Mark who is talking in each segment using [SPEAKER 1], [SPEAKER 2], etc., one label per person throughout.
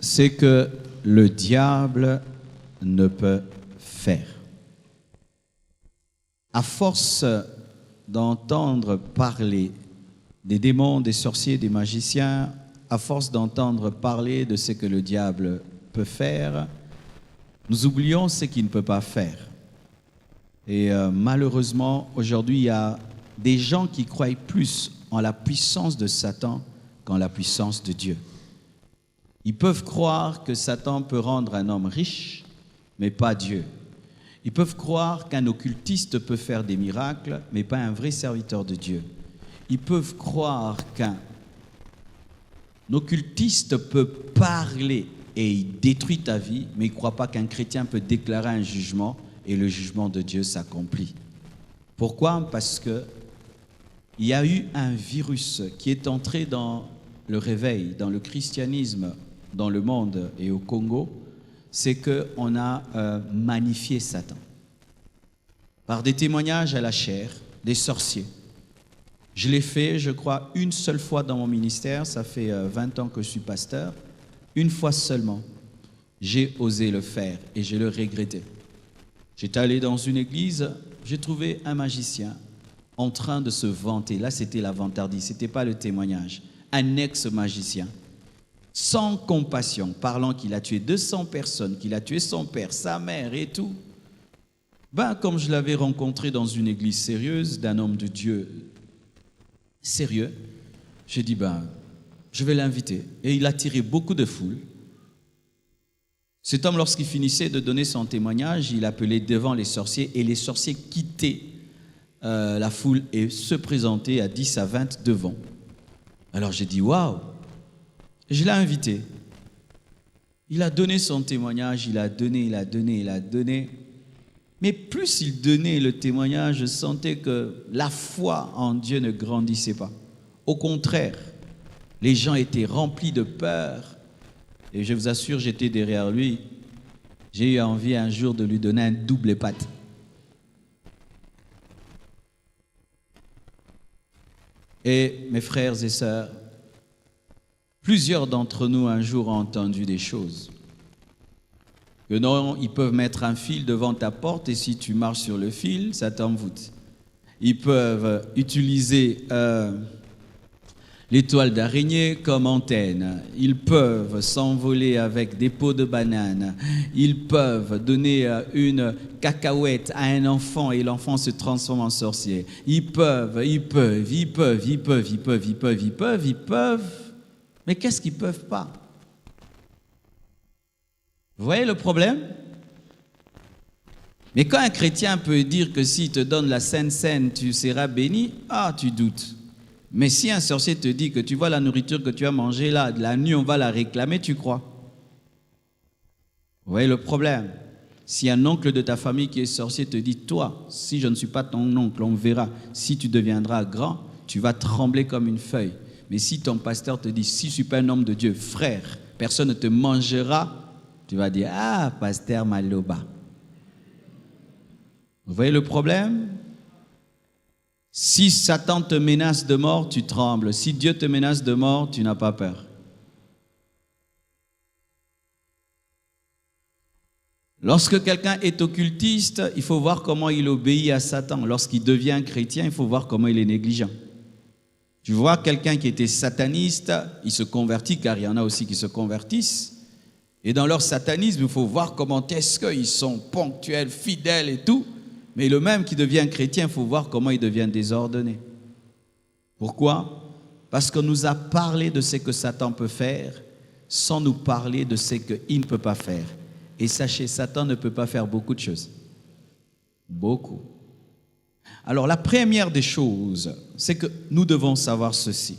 [SPEAKER 1] c'est que le diable ne peut faire. À force d'entendre parler des démons, des sorciers, des magiciens, à force d'entendre parler de ce que le diable peut faire, nous oublions ce qu'il ne peut pas faire. Et malheureusement, aujourd'hui, il y a des gens qui croient plus en la puissance de Satan qu'en la puissance de Dieu. Ils peuvent croire que Satan peut rendre un homme riche, mais pas Dieu. Ils peuvent croire qu'un occultiste peut faire des miracles, mais pas un vrai serviteur de Dieu. Ils peuvent croire qu'un occultiste peut parler et il détruit ta vie, mais ils ne croient pas qu'un chrétien peut déclarer un jugement et le jugement de Dieu s'accomplit. Pourquoi? Parce qu'il y a eu un virus qui est entré dans le réveil, dans le christianisme, dans le monde et au Congo, c'est qu'on a magnifié Satan. Par des témoignages à la chair, des sorciers. Je l'ai fait, je crois, une seule fois dans mon ministère, ça fait 20 ans que je suis pasteur. Une fois seulement, j'ai osé le faire et je le regrettais. J'étais allé dans une église, j'ai trouvé un magicien en train de se vanter. Là, c'était la vantardise, ce n'était pas le témoignage. Un ex-magicien, sans compassion, parlant qu'il a tué 200 personnes, qu'il a tué son père, sa mère et tout. Comme je l'avais rencontré dans une église sérieuse, d'un homme de Dieu sérieux, j'ai dit, je vais l'inviter. Et il a attiré beaucoup de foule. Cet homme, lorsqu'il finissait de donner son témoignage, il appelait devant les sorciers et les sorciers quittaient la foule et se présentaient à 10 à 20 devant. Alors j'ai dit, waouh! Je l'ai invité. Il a donné son témoignage, il a donné. Mais plus il donnait le témoignage, je sentais que la foi en Dieu ne grandissait pas. Au contraire, les gens étaient remplis de peur. Et je vous assure, j'étais derrière lui. J'ai eu envie un jour de lui donner un double patte. Et mes frères et sœurs, plusieurs d'entre nous un jour ont entendu des choses. Que non, ils peuvent mettre un fil devant ta porte et si tu marches sur le fil, ça t'envoûte. Ils peuvent utiliser l'étoile d'araignée comme antenne. Ils peuvent s'envoler avec des peaux de banane. Ils peuvent donner une cacahuète à un enfant et l'enfant se transforme en sorcier. Ils peuvent. Mais qu'est-ce qu'ils ne peuvent pas? Vous voyez le problème? Mais quand un chrétien peut dire que s'il te donne la Sainte Seine, tu seras béni, tu doutes. Mais si un sorcier te dit que tu vois la nourriture que tu as mangée là, la nuit on va la réclamer, tu crois? Vous voyez le problème? Si un oncle de ta famille qui est sorcier te dit, toi, si je ne suis pas ton oncle, on verra, si tu deviendras grand, tu vas trembler comme une feuille. Mais si ton pasteur te dit, si je ne suis pas un homme de Dieu, frère, personne ne te mangera, tu vas dire, pasteur Maloba. Vous voyez le problème? Si Satan te menace de mort, tu trembles. Si Dieu te menace de mort, tu n'as pas peur. Lorsque quelqu'un est occultiste, il faut voir comment il obéit à Satan. Lorsqu'il devient chrétien, il faut voir comment il est négligent. Tu vois quelqu'un qui était sataniste, il se convertit, car il y en a aussi qui se convertissent. Et dans leur satanisme, il faut voir comment est-ce qu'ils sont ponctuels, fidèles et tout. Mais le même qui devient chrétien, il faut voir comment il devient désordonné. Pourquoi? Parce qu'on nous a parlé de ce que Satan peut faire, sans nous parler de ce qu'il ne peut pas faire. Et sachez, Satan ne peut pas faire beaucoup de choses. Beaucoup. Alors la première des choses, c'est que nous devons savoir ceci.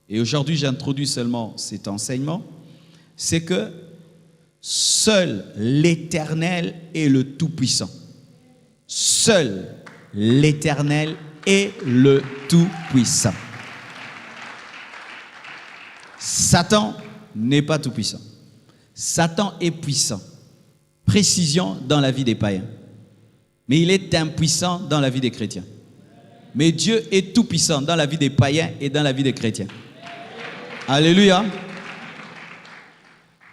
[SPEAKER 1] Et aujourd'hui, j'introduis seulement cet enseignement. C'est que seul l'Éternel est le Tout-Puissant. Seul l'Éternel est le Tout-Puissant. Satan n'est pas tout-puissant. Satan est puissant. Précision dans la vie des païens. Mais il est impuissant dans la vie des chrétiens. Mais Dieu est tout-puissant dans la vie des païens et dans la vie des chrétiens. Alléluia.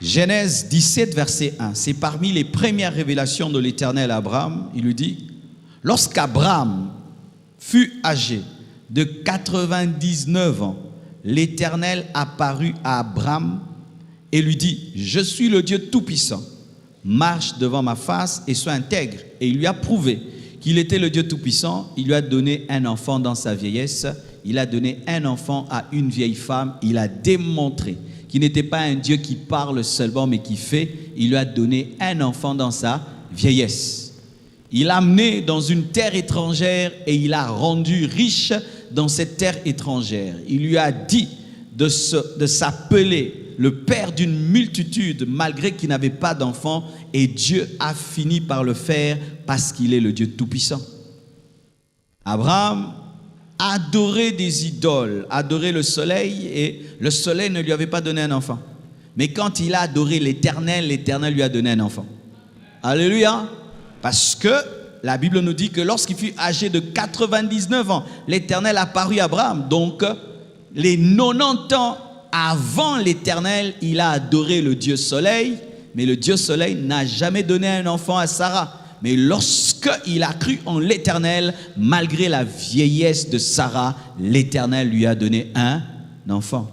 [SPEAKER 1] Genèse 17, verset 1. C'est parmi les premières révélations de l'Éternel à Abraham. Il lui dit, lorsqu'Abraham fut âgé de 99 ans, l'Éternel apparut à Abraham et lui dit, je suis le Dieu Tout-Puissant. Marche devant ma face et sois intègre. Et il lui a prouvé qu'il était le Dieu Tout-Puissant. Il lui a donné un enfant dans sa vieillesse. Il a donné un enfant à une vieille femme. Il a démontré qu'il n'était pas un Dieu qui parle seulement, mais qui fait. Il lui a donné un enfant dans sa vieillesse. Il l'a amené dans une terre étrangère et il l'a rendu riche dans cette terre étrangère. Il lui a dit de s'appeler le père d'une multitude, malgré qu'il n'avait pas d'enfant, et Dieu a fini par le faire parce qu'il est le Dieu Tout-Puissant. Abraham adorait des idoles, adorait le soleil, et le soleil ne lui avait pas donné un enfant. Mais quand il a adoré l'Éternel, l'Éternel lui a donné un enfant. Alléluia! Parce que la Bible nous dit que lorsqu'il fut âgé de 99 ans, l'Éternel apparut à Abraham. Donc, les 90 ans avant l'Éternel, il a adoré le Dieu Soleil, mais le Dieu Soleil n'a jamais donné un enfant à Sarah. Mais lorsqu'il a cru en l'Éternel, malgré la vieillesse de Sarah, l'Éternel lui a donné un enfant.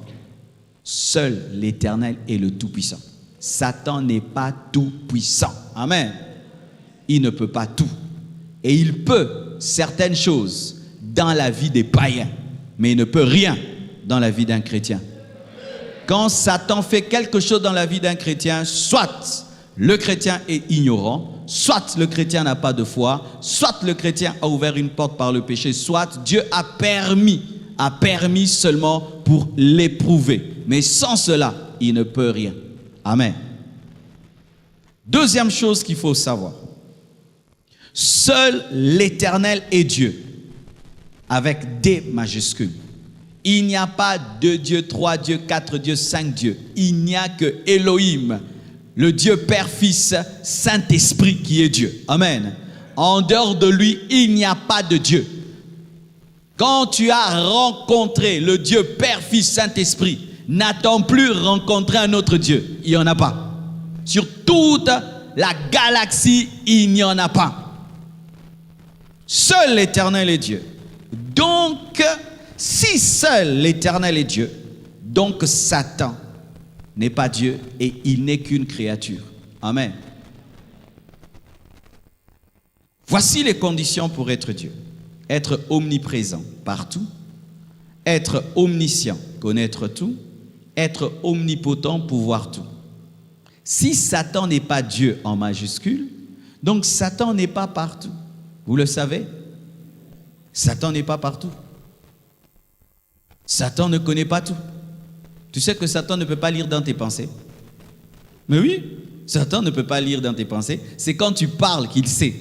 [SPEAKER 1] Seul l'Éternel est le Tout-Puissant. Satan n'est pas tout-puissant. Amen. Il ne peut pas tout. Et il peut certaines choses dans la vie des païens, mais il ne peut rien dans la vie d'un chrétien. Quand Satan fait quelque chose dans la vie d'un chrétien, soit le chrétien est ignorant, soit le chrétien n'a pas de foi, soit le chrétien a ouvert une porte par le péché, soit Dieu a permis seulement pour l'éprouver. Mais sans cela, il ne peut rien. Amen. Deuxième chose qu'il faut savoir. Seul l'Éternel est Dieu, avec D majuscules. Il n'y a pas deux dieux, trois dieux, quatre dieux, cinq dieux. Il n'y a que Elohim, le Dieu Père, Fils, Saint-Esprit qui est Dieu. Amen. En dehors de lui, il n'y a pas de Dieu. Quand tu as rencontré le Dieu Père, Fils, Saint-Esprit, n'attends plus rencontrer un autre Dieu. Il n'y en a pas. Sur toute la galaxie, il n'y en a pas. Seul l'Éternel est Dieu. Donc, si seul l'Éternel est Dieu, donc Satan n'est pas Dieu et il n'est qu'une créature. Amen. Voici les conditions pour être Dieu. Être omniprésent partout, être omniscient, connaître tout, être omnipotent, pouvoir tout. Si Satan n'est pas Dieu en majuscule, donc Satan n'est pas partout. Vous le savez? Satan n'est pas partout. Satan ne connaît pas tout. Tu sais que Satan ne peut pas lire dans tes pensées? Mais oui, Satan ne peut pas lire dans tes pensées. C'est quand tu parles qu'il sait.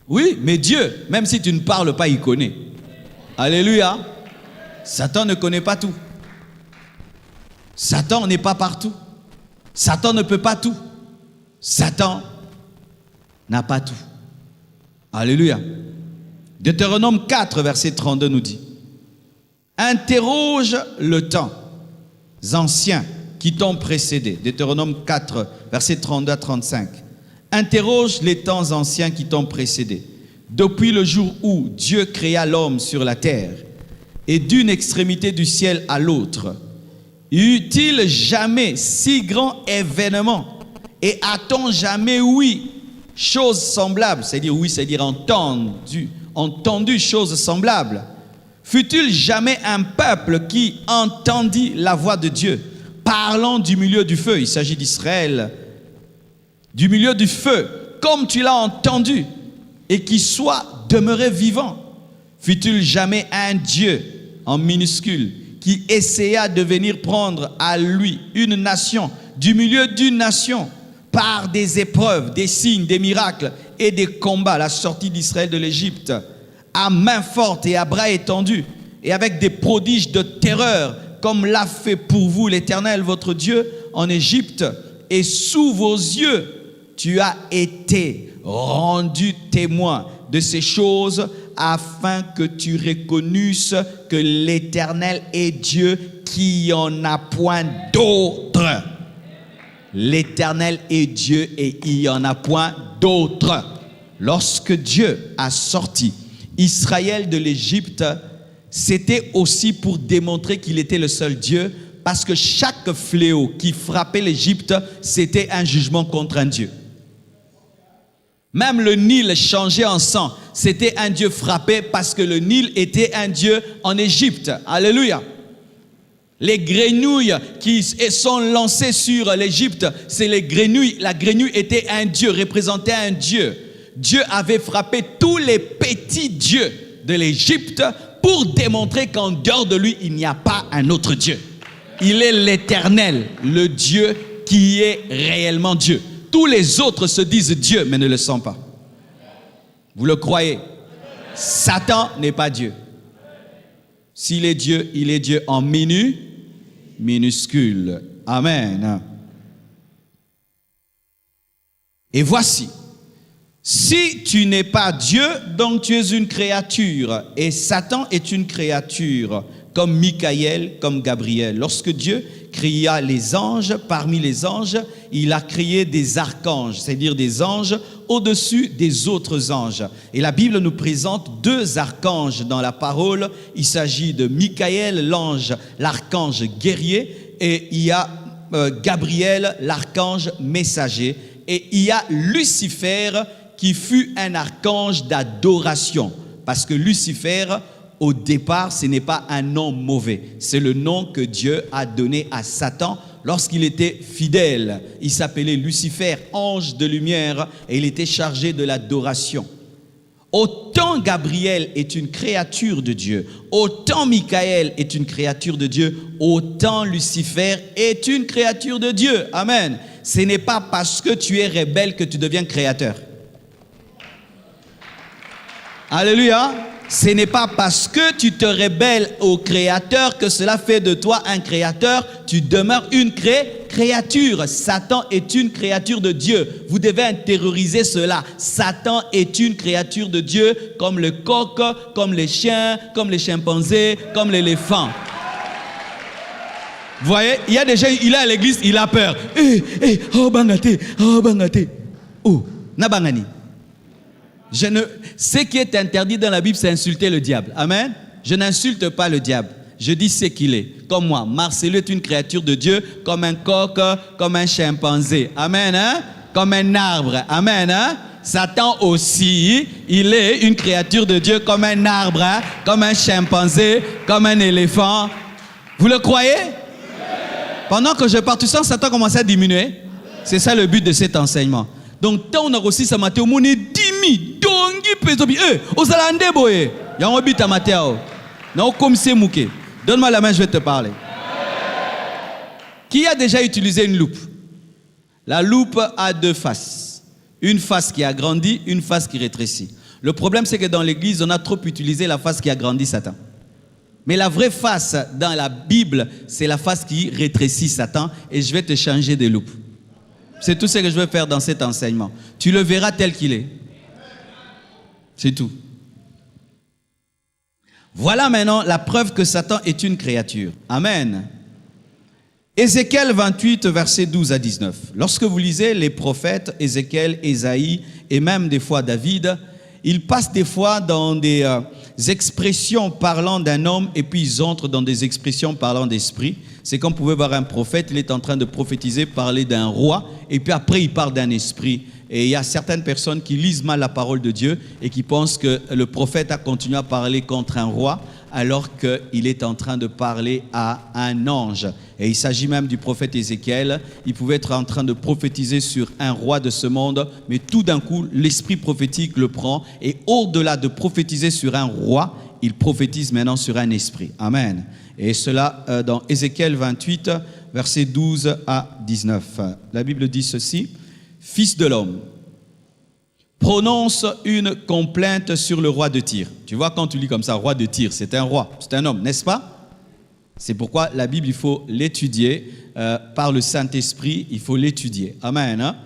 [SPEAKER 1] Oui, mais Dieu, même si tu ne parles pas, il connaît. Alléluia. Satan ne connaît pas tout. Satan n'est pas partout. Satan ne peut pas tout. Satan n'a pas tout. Alléluia. Deutéronome 4, verset 32 nous dit: interroge le temps anciens qui t'ont précédé. Deutéronome 4, verset 32 à 35. Interroge les temps anciens qui t'ont précédé. Depuis le jour où Dieu créa l'homme sur la terre et d'une extrémité du ciel à l'autre, eut-il jamais si grand événement et a-t-on jamais ouï chose semblable, c'est-à-dire oui, c'est-à-dire entendu chose semblable? Fut-il jamais un peuple qui entendit la voix de Dieu parlant du milieu du feu? Il s'agit d'Israël. Du milieu du feu, comme tu l'as entendu, et qui soit demeuré vivant. Fut-il jamais un Dieu, en minuscule, qui essaya de venir prendre à lui une nation, du milieu d'une nation, par des épreuves, des signes, des miracles et des combats, la sortie d'Israël de l'Égypte, à main forte et à bras étendus, et avec des prodiges de terreur, comme l'a fait pour vous l'Éternel, votre Dieu, en Égypte, et sous vos yeux, tu as été rendu témoin de ces choses, afin que tu reconnusses que l'Éternel est Dieu, qui en a point d'autre. L'Éternel est Dieu et il n'y en a point d'autre. Lorsque Dieu a sorti Israël de l'Égypte, c'était aussi pour démontrer qu'il était le seul Dieu, parce que chaque fléau qui frappait l'Égypte, c'était un jugement contre un Dieu. Même le Nil changé en sang, c'était un Dieu frappé parce que le Nil était un Dieu en Égypte. Alléluia. Les grenouilles qui sont lancées sur l'Égypte, c'est les grenouilles. La grenouille était un Dieu, représentait un Dieu. Dieu avait frappé tous les petits dieux de l'Égypte pour démontrer qu'en dehors de lui, il n'y a pas un autre Dieu. Il est l'Éternel, le Dieu qui est réellement Dieu. Tous les autres se disent Dieu, mais ne le sont pas. Vous le croyez? Satan n'est pas Dieu. S'il est Dieu, il est Dieu en minuscule. Amen. Et voici, si tu n'es pas Dieu, donc tu es une créature. Et Satan est une créature, comme Michaël, comme Gabriel. Lorsque Dieu créa les anges, parmi les anges, il a créé des archanges, c'est-à-dire des anges au-dessus des autres anges. Et la Bible nous présente deux archanges dans la parole. Il s'agit de Michaël, l'ange, l'archange guerrier, et il y a Gabriel, l'archange messager, et il y a Lucifer, qui fut un archange d'adoration. Parce que Lucifer, au départ, ce n'est pas un nom mauvais. C'est le nom que Dieu a donné à Satan lorsqu'il était fidèle. Il s'appelait Lucifer, ange de lumière, et il était chargé de l'adoration. Autant Gabriel est une créature de Dieu, autant Michaël est une créature de Dieu, autant Lucifer est une créature de Dieu. Amen. Ce n'est pas parce que tu es rebelle que tu deviens créateur. Alléluia. Ce n'est pas parce que tu te rebelles au Créateur que cela fait de toi un créateur. Tu demeures une créature. Satan est une créature de Dieu. Vous devez intérioriser cela. Satan est une créature de Dieu, comme le coq, comme les chiens, comme les chimpanzés, comme l'éléphant. Vous voyez, il y a des gens, il est à l'église, il a peur. Oh bangate, oh bangate. Oh, na bangani. Ce qui est interdit dans la Bible, c'est insulter le diable. Amen. Je n'insulte pas le diable. Je dis ce qu'il est. Comme moi, Marcelo est une créature de Dieu, comme un coq, comme un chimpanzé. Amen. Hein? Comme un arbre. Amen. Hein? Satan aussi, il est une créature de Dieu, comme un arbre, hein? Comme un chimpanzé, comme un éléphant. Vous le croyez? Pendant que je parle tout ça, Satan commence à diminuer. C'est ça le but de cet enseignement. Donc, tant on a reçu ça, Mathéo, on est 10 000. Dongi pezobi. Aux alandés, boye. Y'a un but à Mathéo. Non, comme c'est mouké. Donne-moi la main, je vais te parler. Qui a déjà utilisé une loupe? La loupe a deux faces. Une face qui agrandit, une face qui rétrécit. Le problème, c'est que dans l'église, on a trop utilisé la face qui agrandit Satan. Mais la vraie face dans la Bible, c'est la face qui rétrécit Satan. Et je vais te changer de loupe. C'est tout ce que je veux faire dans cet enseignement. Tu le verras tel qu'il est. C'est tout. Voilà maintenant la preuve que Satan est une créature. Amen. Ézéchiel 28, versets 12 à 19. Lorsque vous lisez les prophètes, Ézéchiel, Ésaïe et même des fois David, ils passent des fois dans des expressions parlant d'un homme et puis ils entrent dans des expressions parlant d'esprit. C'est comme vous pouvez voir un prophète, il est en train de prophétiser, parler d'un roi et puis après il parle d'un esprit. Et il y a certaines personnes qui lisent mal la parole de Dieu et qui pensent que le prophète a continué à parler contre un roi alors qu'il est en train de parler à un ange. Et il s'agit même du prophète Ézéchiel. Il pouvait être en train de prophétiser sur un roi de ce monde, mais tout d'un coup, l'esprit prophétique le prend. Et au-delà de prophétiser sur un roi, il prophétise maintenant sur un esprit. Amen. Et cela dans Ézéchiel 28, versets 12 à 19. La Bible dit ceci. « Fils de l'homme, prononce une complainte sur le roi de Tyr. » Tu vois, quand tu lis comme ça, roi de Tyr, c'est un roi, c'est un homme, n'est-ce pas? C'est pourquoi la Bible, il faut l'étudier par le Saint-Esprit, il faut l'étudier. Amen. Hein?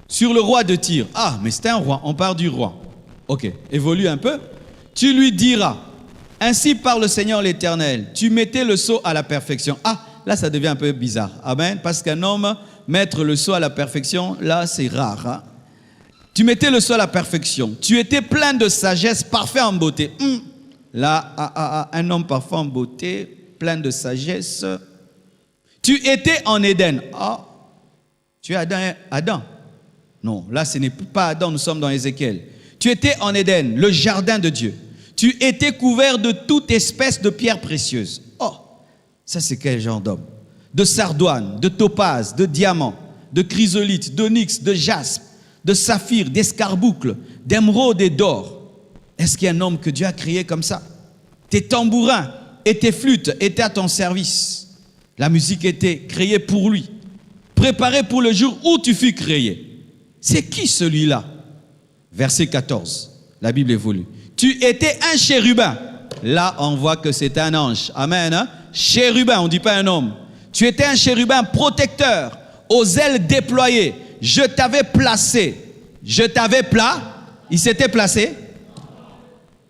[SPEAKER 1] Sur le roi de Tyr. Ah, mais c'est un roi, on parle du roi. Ok, évolue un peu. Tu lui diras, ainsi parle le Seigneur l'Éternel, tu mettais le sceau à la perfection. Ah, là, ça devient un peu bizarre. Amen. Parce qu'un homme mettre le sceau à la perfection, là c'est rare. Hein? Tu mettais le sceau à la perfection. Tu étais plein de sagesse, parfait en beauté. Là, un homme parfait en beauté, plein de sagesse. Tu étais en Éden. Tu es Adam. Non, là ce n'est pas Adam, nous sommes dans Ézéchiel. Tu étais en Éden, le jardin de Dieu. Tu étais couvert de toute espèce de pierres précieuses. Ça c'est quel genre d'homme? De sardoine, de topaze, de diamant, de chrysolite, d'onyx, de jaspe, de saphir, d'escarboucle, d'émeraude et d'or. Est-ce qu'il y a un homme que Dieu a créé comme ça? Tes tambourins et tes flûtes étaient à ton service. La musique était créée pour lui, préparée pour le jour où tu fus créé. C'est qui celui-là? Verset 14, la Bible évolue. Tu étais un chérubin. Là, on voit que c'est un ange. Amen. Hein? Chérubin, on ne dit pas un homme. Tu étais un chérubin protecteur, aux ailes déployées. Je t'avais placé. Je t'avais Il s'était placé.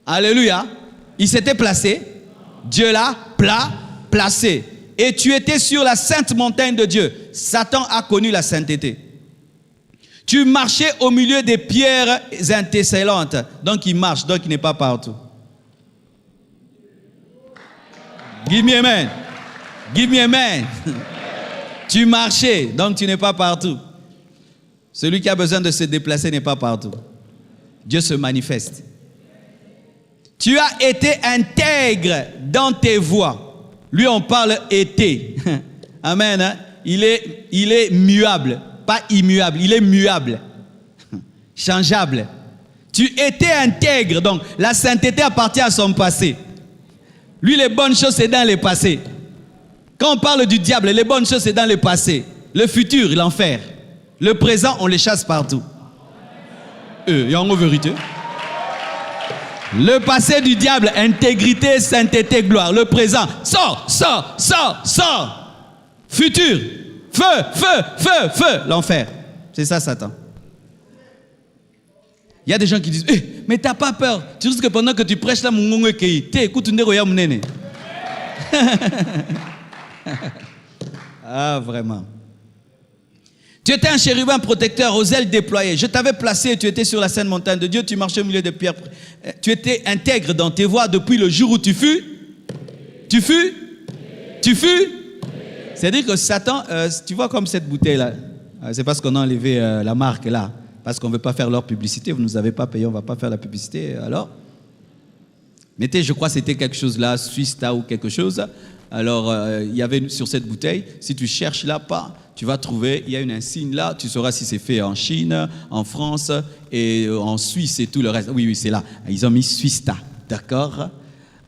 [SPEAKER 1] Alléluia. Il s'était placé. Dieu l'a placé. Et tu étais sur la sainte montagne de Dieu. Satan a connu la sainteté. Tu marchais au milieu des pierres intéressantes. Donc il marche, donc il n'est pas partout. Give me amen. Give me amen. Tu marchais, donc tu n'es pas partout. Celui qui a besoin de se déplacer n'est pas partout. Dieu se manifeste. Tu as été intègre dans tes voies. Lui, on parle été. Amen. Hein? Il est muable. Pas immuable, il est muable. Changeable. Tu étais intègre, donc la sainteté appartient à son passé. Lui, les bonnes choses, c'est dans le passé. Quand on parle du diable, les bonnes choses, c'est dans le passé. Le futur, l'enfer. Le présent, on les chasse partout. Il y a une vérité. Le passé du diable, intégrité, sainteté, gloire. Le présent, sors. Futur, feu, l'enfer. C'est ça, Satan. Il y a des gens qui disent, mais t'as pas peur. Tu risques que pendant que tu prêches là, écoute, vraiment. Tu étais un chérubin protecteur aux ailes déployées. Je t'avais placé, tu étais sur la sainte montagne de Dieu, tu marchais au milieu des pierres. Tu étais intègre dans tes voies depuis le jour où tu fus. C'est-à-dire que Satan, tu vois comme cette bouteille-là, c'est parce qu'on a enlevé la marque là, parce qu'on ne veut pas faire leur publicité, vous ne nous avez pas payé, on ne va pas faire la publicité, alors mettez, je crois que c'était quelque chose là, Swista ou quelque chose. Alors, il y avait sur cette bouteille, si tu cherches là, tu vas trouver, il y a un insigne là, tu sauras si c'est fait en Chine, en France et en Suisse et tout le reste. Oui, c'est là. Ils ont mis Swista, d'accord?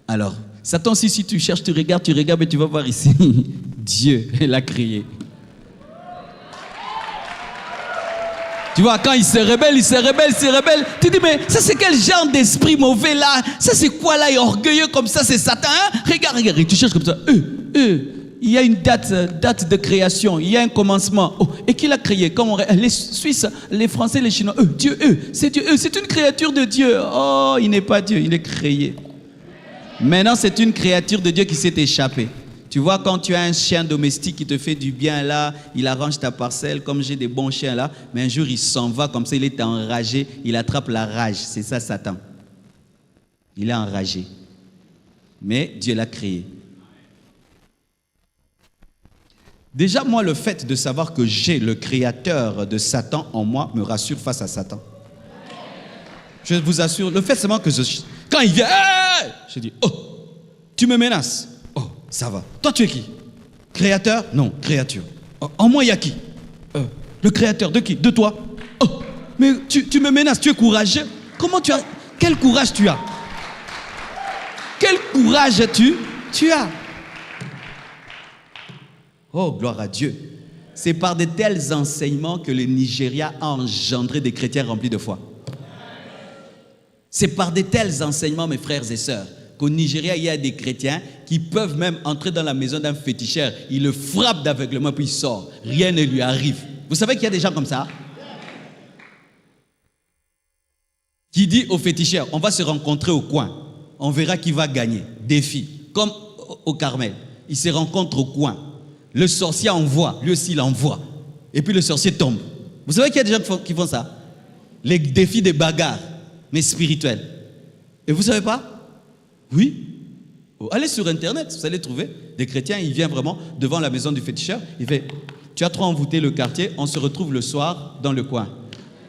[SPEAKER 1] Alors, Satan, si tu cherches, tu regardes, mais tu vas voir ici, Dieu l'a créé. Tu vois, quand il se rebelle. Tu dis, mais ça c'est quel genre d'esprit mauvais là? Ça c'est quoi là, orgueilleux comme ça, c'est Satan, hein? Regarde, tu cherches comme ça. Il y a une date de création, il y a un commencement. Et qui l'a créé? Les Suisses, les Français, les Chinois. Dieu, c'est Dieu, c'est une créature de Dieu. Il n'est pas Dieu, il est créé. Maintenant, c'est une créature de Dieu qui s'est échappée. Tu vois, quand tu as un chien domestique qui te fait du bien là, il arrange ta parcelle, comme j'ai des bons chiens là, mais un jour il s'en va comme ça, il est enragé, il attrape la rage. C'est ça Satan. Il est enragé. Mais Dieu l'a créé. Déjà, moi, le fait de savoir que j'ai le créateur de Satan en moi me rassure face à Satan. Je vous assure, le fait seulement que quand il vient, je dis, tu me menaces. Ça va. Toi, tu es qui? Créateur? Non, créature. En moi, il y a qui? Le créateur de qui? De toi. Mais tu me menaces, tu es courageux. Comment tu as? Quel courage tu as? Quel courage tu as? Oh, gloire à Dieu. C'est par de tels enseignements que le Nigeria a engendré des chrétiens remplis de foi. C'est par de tels enseignements, mes frères et sœurs, qu'au Nigeria, il y a des chrétiens qui peuvent même entrer dans la maison d'un féticheur. Il le frappe d'aveuglement, puis il sort. Rien ne lui arrive. Vous savez qu'il y a des gens comme ça? Qui dit au féticheur, on va se rencontrer au coin. On verra qui va gagner. Défi. Comme au Carmel. Ils se rencontrent au coin. Le sorcier envoie, lui aussi il envoie. Et puis le sorcier tombe. Vous savez qu'il y a des gens qui font ça? Les défis des bagarres, mais spirituels. Et vous ne savez pas? Oui. Allez sur Internet, vous allez trouver des chrétiens, il vient vraiment devant la maison du féticheur, il fait, tu as trop envoûté le quartier, on se retrouve le soir dans le coin.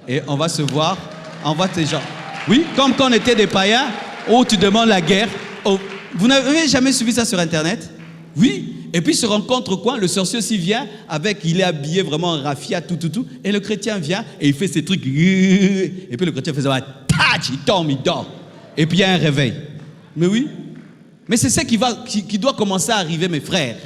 [SPEAKER 1] Et on va se voir, on voit ces gens. Oui, comme quand on était des païens, où tu demandes la guerre. Oh, vous n'avez jamais suivi ça sur Internet? Oui. Et puis se rencontre quoi? Le sorcier aussi vient avec, il est habillé vraiment en raffia, tout. Et le chrétien vient et il fait ses trucs. Et puis le chrétien fait ça, il tombe, il dort. Et puis il y a un réveil. Mais oui. Mais c'est ça qui doit commencer à arriver, mes frères.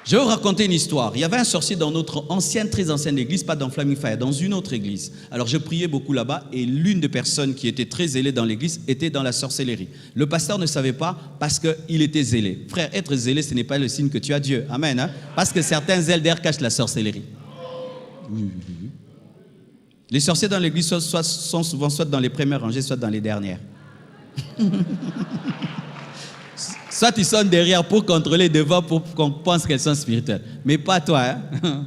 [SPEAKER 1] Je vais vous raconter une histoire. Il y avait un sorcier dans notre très ancienne église, pas dans Flaming Fire, dans une autre église. Alors je priais beaucoup là-bas et l'une des personnes qui était très zélée dans l'église était dans la sorcellerie. Le pasteur ne savait pas parce qu'il était zélé. Frère, être zélé, ce n'est pas le signe que tu as Dieu. Amen. Hein? Parce que certains zèles d'air cachent la sorcellerie. Les sorciers dans l'église sont souvent soit dans les premières rangées, soit dans les dernières. Soit ils sont derrière pour contrôler devant, pour qu'on pense qu'elles sont spirituelles. Mais pas toi, hein?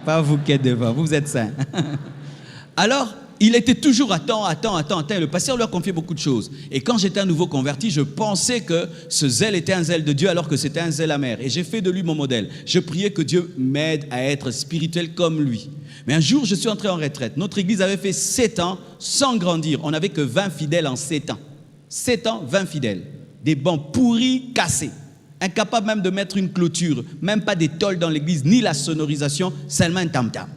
[SPEAKER 1] Pas vous qui êtes devant, vous êtes saints. Alors, il était toujours attends. Le pasteur leur confiait beaucoup de choses. Et quand j'étais un nouveau converti, je pensais que ce zèle était un zèle de Dieu alors que c'était un zèle amer. Et j'ai fait de lui mon modèle. Je priais que Dieu m'aide à être spirituel comme lui. Mais un jour, je suis entré en retraite. Notre église avait fait 7 ans sans grandir. On n'avait que 20 fidèles en 7 ans. 7 ans, 20 fidèles. Des bancs pourris, cassés. Incapables même de mettre une clôture. Même pas des tôles dans l'église, ni la sonorisation, seulement un tam-tam.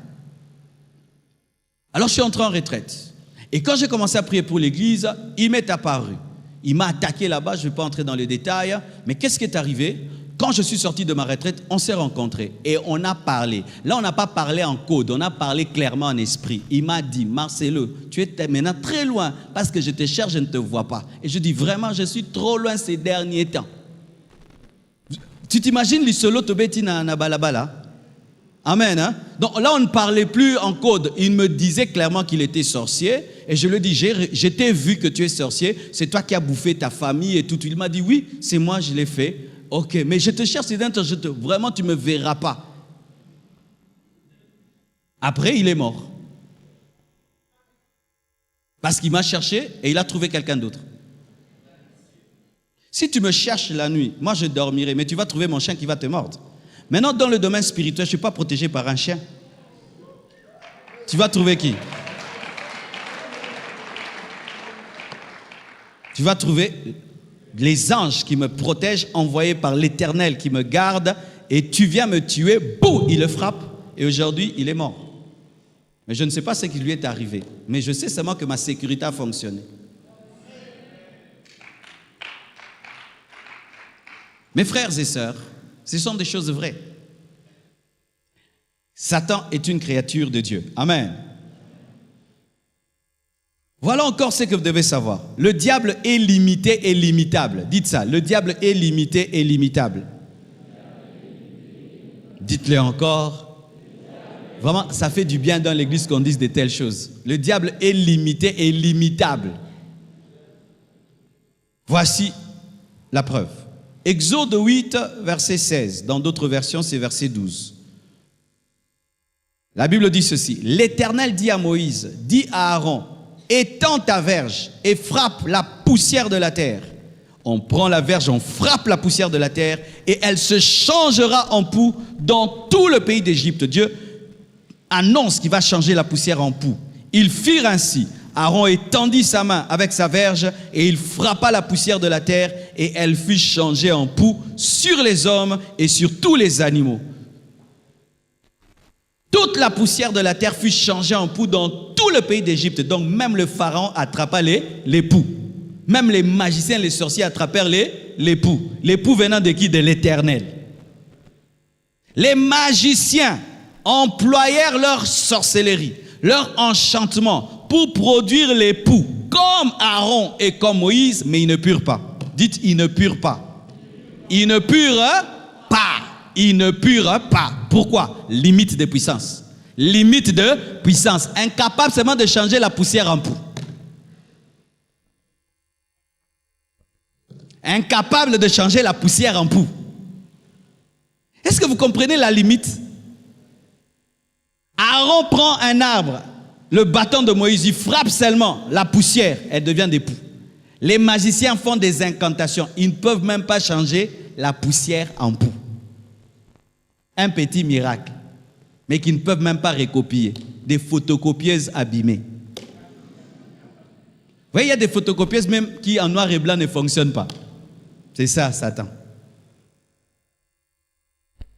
[SPEAKER 1] Alors je suis entré en retraite. Et quand j'ai commencé à prier pour l'église, il m'est apparu. Il m'a attaqué là-bas, je ne vais pas entrer dans les détails. Mais qu'est-ce qui est arrivé? Quand je suis sorti de ma retraite, on s'est rencontrés et on a parlé. Là, on n'a pas parlé en code, on a parlé clairement en esprit. Il m'a dit, Marcelo, tu es maintenant très loin parce que je te cherche, je ne te vois pas. Et je dis, vraiment, je suis trop loin ces derniers temps. Tu t'imagines l'isolo tobeti na balabala? Amen. Hein? Donc là, on ne parlait plus en code. Il me disait clairement qu'il était sorcier. Et je lui ai dit, je t'ai vu que tu es sorcier. C'est toi qui as bouffé ta famille et tout. Il m'a dit, oui, c'est moi, je l'ai fait. Ok, mais je te cherche, vraiment, tu ne me verras pas. Après, il est mort. Parce qu'il m'a cherché et il a trouvé quelqu'un d'autre. Si tu me cherches la nuit, moi je dormirai, mais tu vas trouver mon chien qui va te mordre. Maintenant, dans le domaine spirituel, je ne suis pas protégé par un chien. Tu vas trouver qui? Tu vas trouver les anges qui me protègent, envoyés par l'Éternel qui me garde, et tu viens me tuer, boum, il le frappe, et aujourd'hui, il est mort. Mais je ne sais pas ce qui lui est arrivé, mais je sais seulement que ma sécurité a fonctionné. Mes frères et sœurs, ce sont des choses vraies. Satan est une créature de Dieu. Amen. Voilà encore ce que vous devez savoir. Le diable est limité et limitable. Dites ça. Le diable est limité et limitable. Dites-le encore. Vraiment, ça fait du bien dans l'église qu'on dise de telles choses. Le diable est limité et limitable. Voici la preuve. Exode 8, verset 16. Dans d'autres versions, c'est verset 12. La Bible dit ceci. L'Éternel dit à Moïse, dit à Aaron, étends ta verge et frappe la poussière de la terre. On prend la verge, on frappe la poussière de la terre et elle se changera en poux dans tout le pays d'Égypte. Dieu annonce qu'il va changer la poussière en poux. Ils firent ainsi. Aaron étendit sa main avec sa verge et il frappa la poussière de la terre et elle fut changée en poux sur les hommes et sur tous les animaux. Toute la poussière de la terre fut changée en poux dans tout le pays d'Égypte. Donc même le pharaon attrapa les poux. Même les magiciens, les sorciers attrapèrent les poux. Les poux venant de qui? De l'Éternel. Les magiciens employèrent leur sorcellerie, leur enchantement pour produire les poux, comme Aaron et comme Moïse, mais ils ne purent pas. Dites, ils ne purent pas. Ils ne purent pas. Ils ne purent pas. Pourquoi? Limite de puissance. Limite de puissance. Incapable seulement de changer la poussière en poux. Incapable de changer la poussière en poux. Est-ce que vous comprenez la limite? Aaron prend un arbre, le bâton de Moïse, il frappe seulement la poussière, elle devient des poux. Les magiciens font des incantations, ils ne peuvent même pas changer la poussière en poux. Un petit miracle, mais qu'ils ne peuvent même pas recopier. Des photocopieuses abîmées. Vous voyez, il y a des photocopieuses même qui en noir et blanc ne fonctionnent pas. C'est ça, Satan.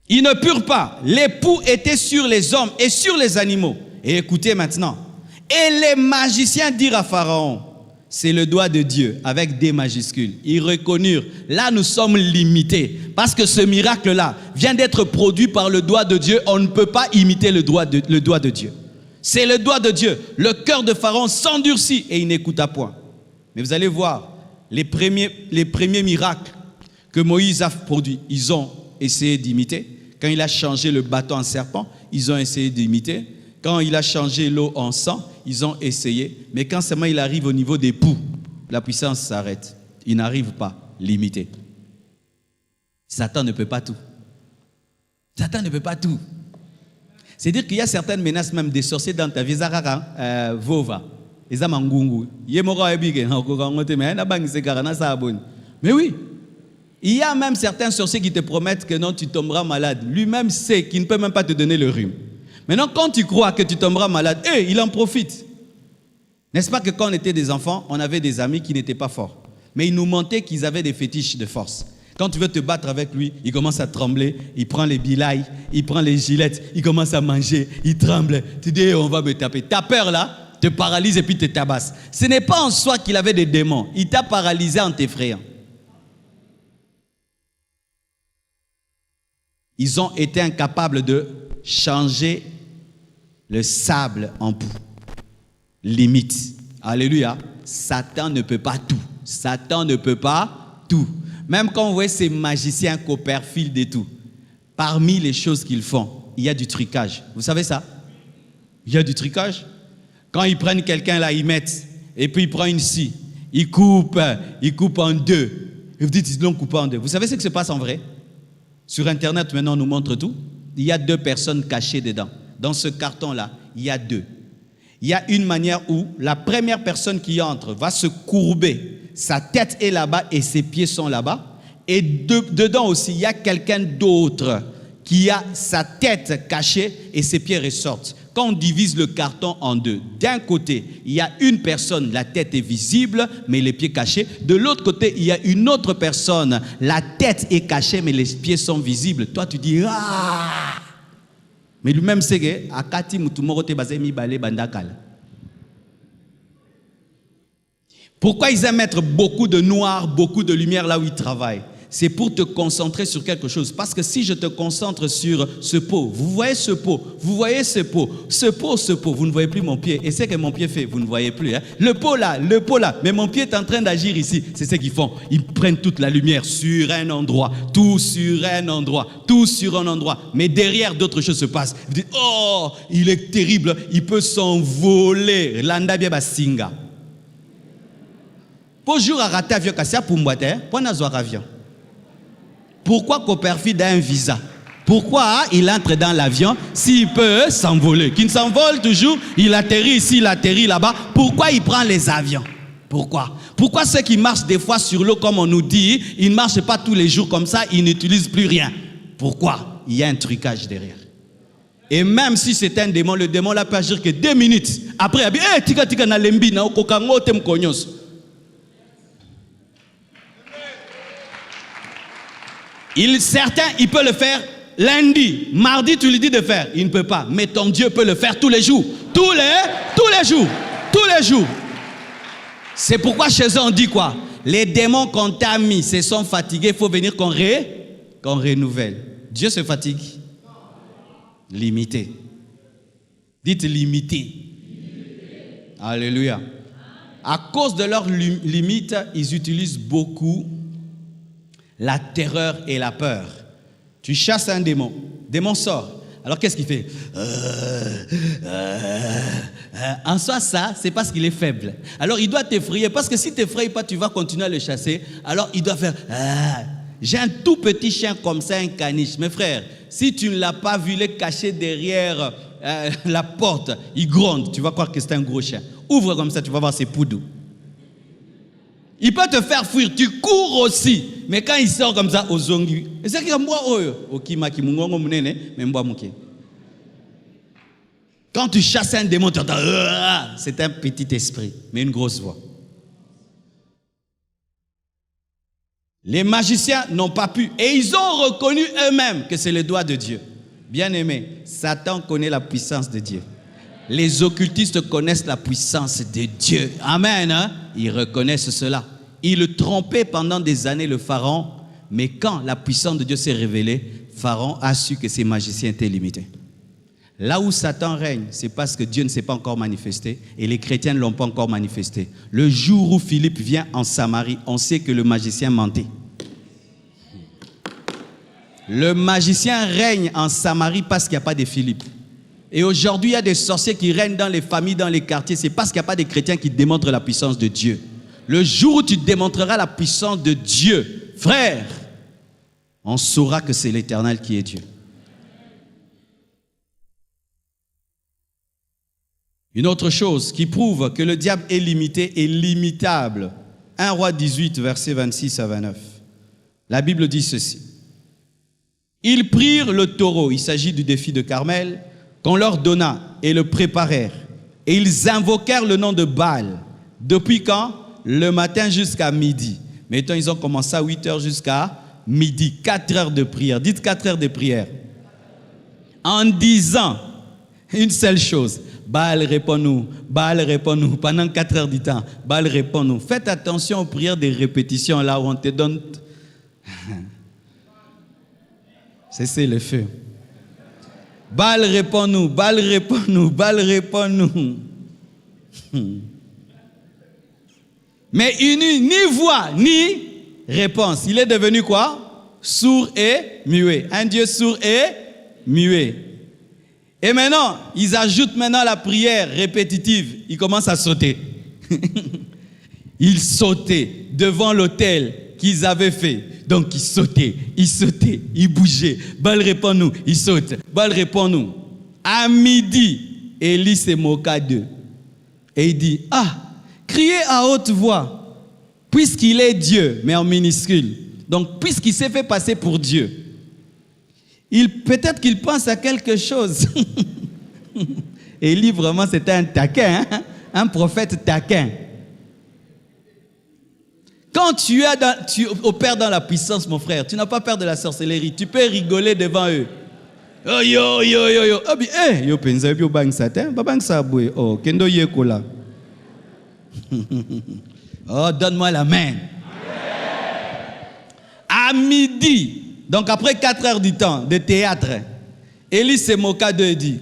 [SPEAKER 1] Ils ne purent pas. Les poux étaient sur les hommes et sur les animaux. Et écoutez maintenant. Et les magiciens dirent à Pharaon, c'est le doigt de Dieu avec des majuscules. Ils reconnurent, là nous sommes limités. Parce que ce miracle-là vient d'être produit par le doigt de Dieu. On ne peut pas imiter le doigt de Dieu. C'est le doigt de Dieu. Le cœur de Pharaon s'endurcit et il n'écouta point. Mais vous allez voir, les premiers miracles que Moïse a produits, ils ont essayé d'imiter. Quand il a changé le bâton en serpent, ils ont essayé d'imiter. Quand il a changé l'eau en sang, ils ont essayé. Mais quand seulement il arrive au niveau des poux, la puissance s'arrête. Il n'arrive pas à l'imiter. Satan ne peut pas tout. Satan ne peut pas tout. C'est-à-dire qu'il y a certaines menaces même des sorciers dans ta vie. Vova. Mais oui. Il y a même certains sorciers qui te promettent que non, tu tomberas malade. Lui-même sait qu'il ne peut même pas te donner le rhume. Maintenant, quand tu crois que tu tomberas malade, il en profite. N'est-ce pas que quand on était des enfants, on avait des amis qui n'étaient pas forts. Mais ils nous mentaient qu'ils avaient des fétiches de force. Quand tu veux te battre avec lui, il commence à trembler, il prend les bilailles, il prend les gilettes, il commence à manger, il tremble. Tu dis, on va me taper. Ta peur là, te paralyse et puis te tabasse. Ce n'est pas en soi qu'il avait des démons. Il t'a paralysé en t'effrayant. Ils ont été incapables de changer le sable en poux. Limite. Alléluia. Satan ne peut pas tout. Satan ne peut pas tout. Même quand vous voyez ces magiciens Copperfield et tout, parmi les choses qu'ils font, il y a du trucage. Vous savez ça? Il y a du trucage. Quand ils prennent quelqu'un là, ils mettent, et puis ils prennent une scie, ils coupent en deux. Et vous dites, ils l'ont coupé en deux. Vous savez ce qui se passe en vrai? Sur Internet, maintenant, on nous montre tout. Il y a 2 personnes cachées dedans. Dans ce carton-là, il y a 2. Il y a une manière où la première personne qui entre va se courber. Sa tête est là-bas et ses pieds sont là-bas. Et dedans aussi, il y a quelqu'un d'autre qui a sa tête cachée et ses pieds ressortent. Quand on divise le carton en 2, d'un côté, il y a une personne, la tête est visible, mais les pieds cachés. De l'autre côté, il y a une autre personne, la tête est cachée, mais les pieds sont visibles. Toi, tu dis, ah! Mais lui-même, c'est que, Akati Mutumorote Bazemi Bale Bandakal. Pourquoi ils aiment mettre beaucoup de noir, beaucoup de lumière là où ils travaillent? C'est pour te concentrer sur quelque chose. Parce que si je te concentre sur ce pot, vous voyez ce pot, vous voyez ce pot, vous ne voyez plus mon pied. Et c'est ce que mon pied fait, vous ne voyez plus. Hein? Le pot là, mais mon pied est en train d'agir ici. C'est ce qu'ils font. Ils prennent toute la lumière sur un endroit, tout sur un endroit, tout sur un endroit. Mais derrière, d'autres choses se passent. Vous dites, oh, il est terrible, il peut s'envoler. Landa bien basinga. Pour jour à rater avion, kassia pour mboiter, pour n'avoir avion. Pourquoi Copperfield a un visa? Pourquoi il entre dans l'avion s'il peut s'envoler? Qu'il s'envole toujours, il atterrit ici, il atterrit là-bas. Pourquoi il prend les avions? Pourquoi? Pourquoi ceux qui marchent des fois sur l'eau, comme on nous dit, ils ne marchent pas tous les jours comme ça, ils n'utilisent plus rien? Pourquoi? Il y a un trucage derrière. Et même si c'est un démon, le démon là peut agir que 2 minutes. Après, tika na lembi na okokango tem konyos. Certains, il peut le faire lundi, mardi, tu lui dis de faire. Il ne peut pas. Mais ton Dieu peut le faire tous les jours. Tous les jours. C'est pourquoi chez eux, on dit quoi? Les démons qu'on t'a mis, se sont fatigués. Il faut venir qu'on renouvelle. Dieu se fatigue. Limité. Dites limité. Alléluia. À cause de leurs limites, ils utilisent beaucoup la terreur et la peur. Tu chasses un démon. Démon sort. Alors qu'est-ce qu'il fait? En soi, ça, c'est parce qu'il est faible. Alors il doit t'effrayer. Parce que si tu n'effrayes pas, tu vas continuer à le chasser. Alors il doit faire... J'ai un tout petit chien comme ça, un caniche. Mes frères, si tu ne l'as pas vu, il est caché derrière la porte. Il gronde. Tu vas croire que c'est un gros chien. Ouvre comme ça, tu vas voir ses poudous. Il peut te faire fuir. Tu cours aussi. Mais quand il sort comme ça, aux zongi. C'est qu'il y a moi, quand tu chasses un démon, tu entends, c'est un petit esprit, mais une grosse voix. Les magiciens n'ont pas pu, et ils ont reconnu eux-mêmes que c'est le doigt de Dieu. Bien-aimé, Satan connaît la puissance de Dieu. Les occultistes connaissent la puissance de Dieu. Amen. Hein? Ils reconnaissent cela. Ils trompaient pendant des années le pharaon, mais quand la puissance de Dieu s'est révélée, pharaon a su que ses magiciens étaient limités. Là où Satan règne, c'est parce que Dieu ne s'est pas encore manifesté et les chrétiens ne l'ont pas encore manifesté. Le jour où Philippe vient en Samarie, on sait que le magicien mentait. Le magicien règne en Samarie parce qu'il n'y a pas de Philippe. Et aujourd'hui, il y a des sorciers qui règnent dans les familles, dans les quartiers. C'est parce qu'il n'y a pas de chrétiens qui démontrent la puissance de Dieu. Le jour où tu démontreras la puissance de Dieu, frère, on saura que c'est l'Éternel qui est Dieu. Une autre chose qui prouve que le diable est limité et limitable. 1 Roi 18, versets 26 à 29. La Bible dit ceci. Ils prirent le taureau, il s'agit du défi de Carmel, qu'on leur donna et le préparèrent. Et ils invoquèrent le nom de Baal. Depuis quand? Le matin jusqu'à midi. Mettons, ils ont commencé à 8 heures jusqu'à midi. 4 heures de prière. Dites 4 heures de prière. En disant une seule chose. Baal, réponds-nous. Baal, réponds-nous. Pendant 4 heures du temps. Baal, réponds-nous. Faites attention aux prières de répétition là où on te donne. C'est le feu. Baal, réponds-nous. Baal, réponds-nous. Baal, réponds-nous. Mais il n'eut ni voix, ni réponse. Il est devenu quoi? Sourd et muet. Un Dieu sourd et muet. Et maintenant, ils ajoutent maintenant la prière répétitive. Ils commencent à sauter. Ils sautaient devant l'autel qu'ils avaient fait. Donc ils sautaient, ils bougeaient. Baal, réponds-nous. Ils sautent. Baal, réponds-nous. À midi, Élie se moqua d'eux. Et il dit, criez à haute voix, puisqu'il est Dieu, mais en minuscule. Donc, puisqu'il s'est fait passer pour Dieu, peut-être qu'il pense à quelque chose. Élie, vraiment, c'était un taquin, hein? Un prophète taquin. Quand tu opères dans la puissance, mon frère, tu n'as pas peur de la sorcellerie, tu peux rigoler devant eux. Oh, yo. Ah, bien, yo, pensa, yo, bang, satin, bang, saboué, oh, kendo yekola. Oh, donne-moi la main. À midi, donc après 4 heures du temps de théâtre, Élie se moqua d'eux et dit,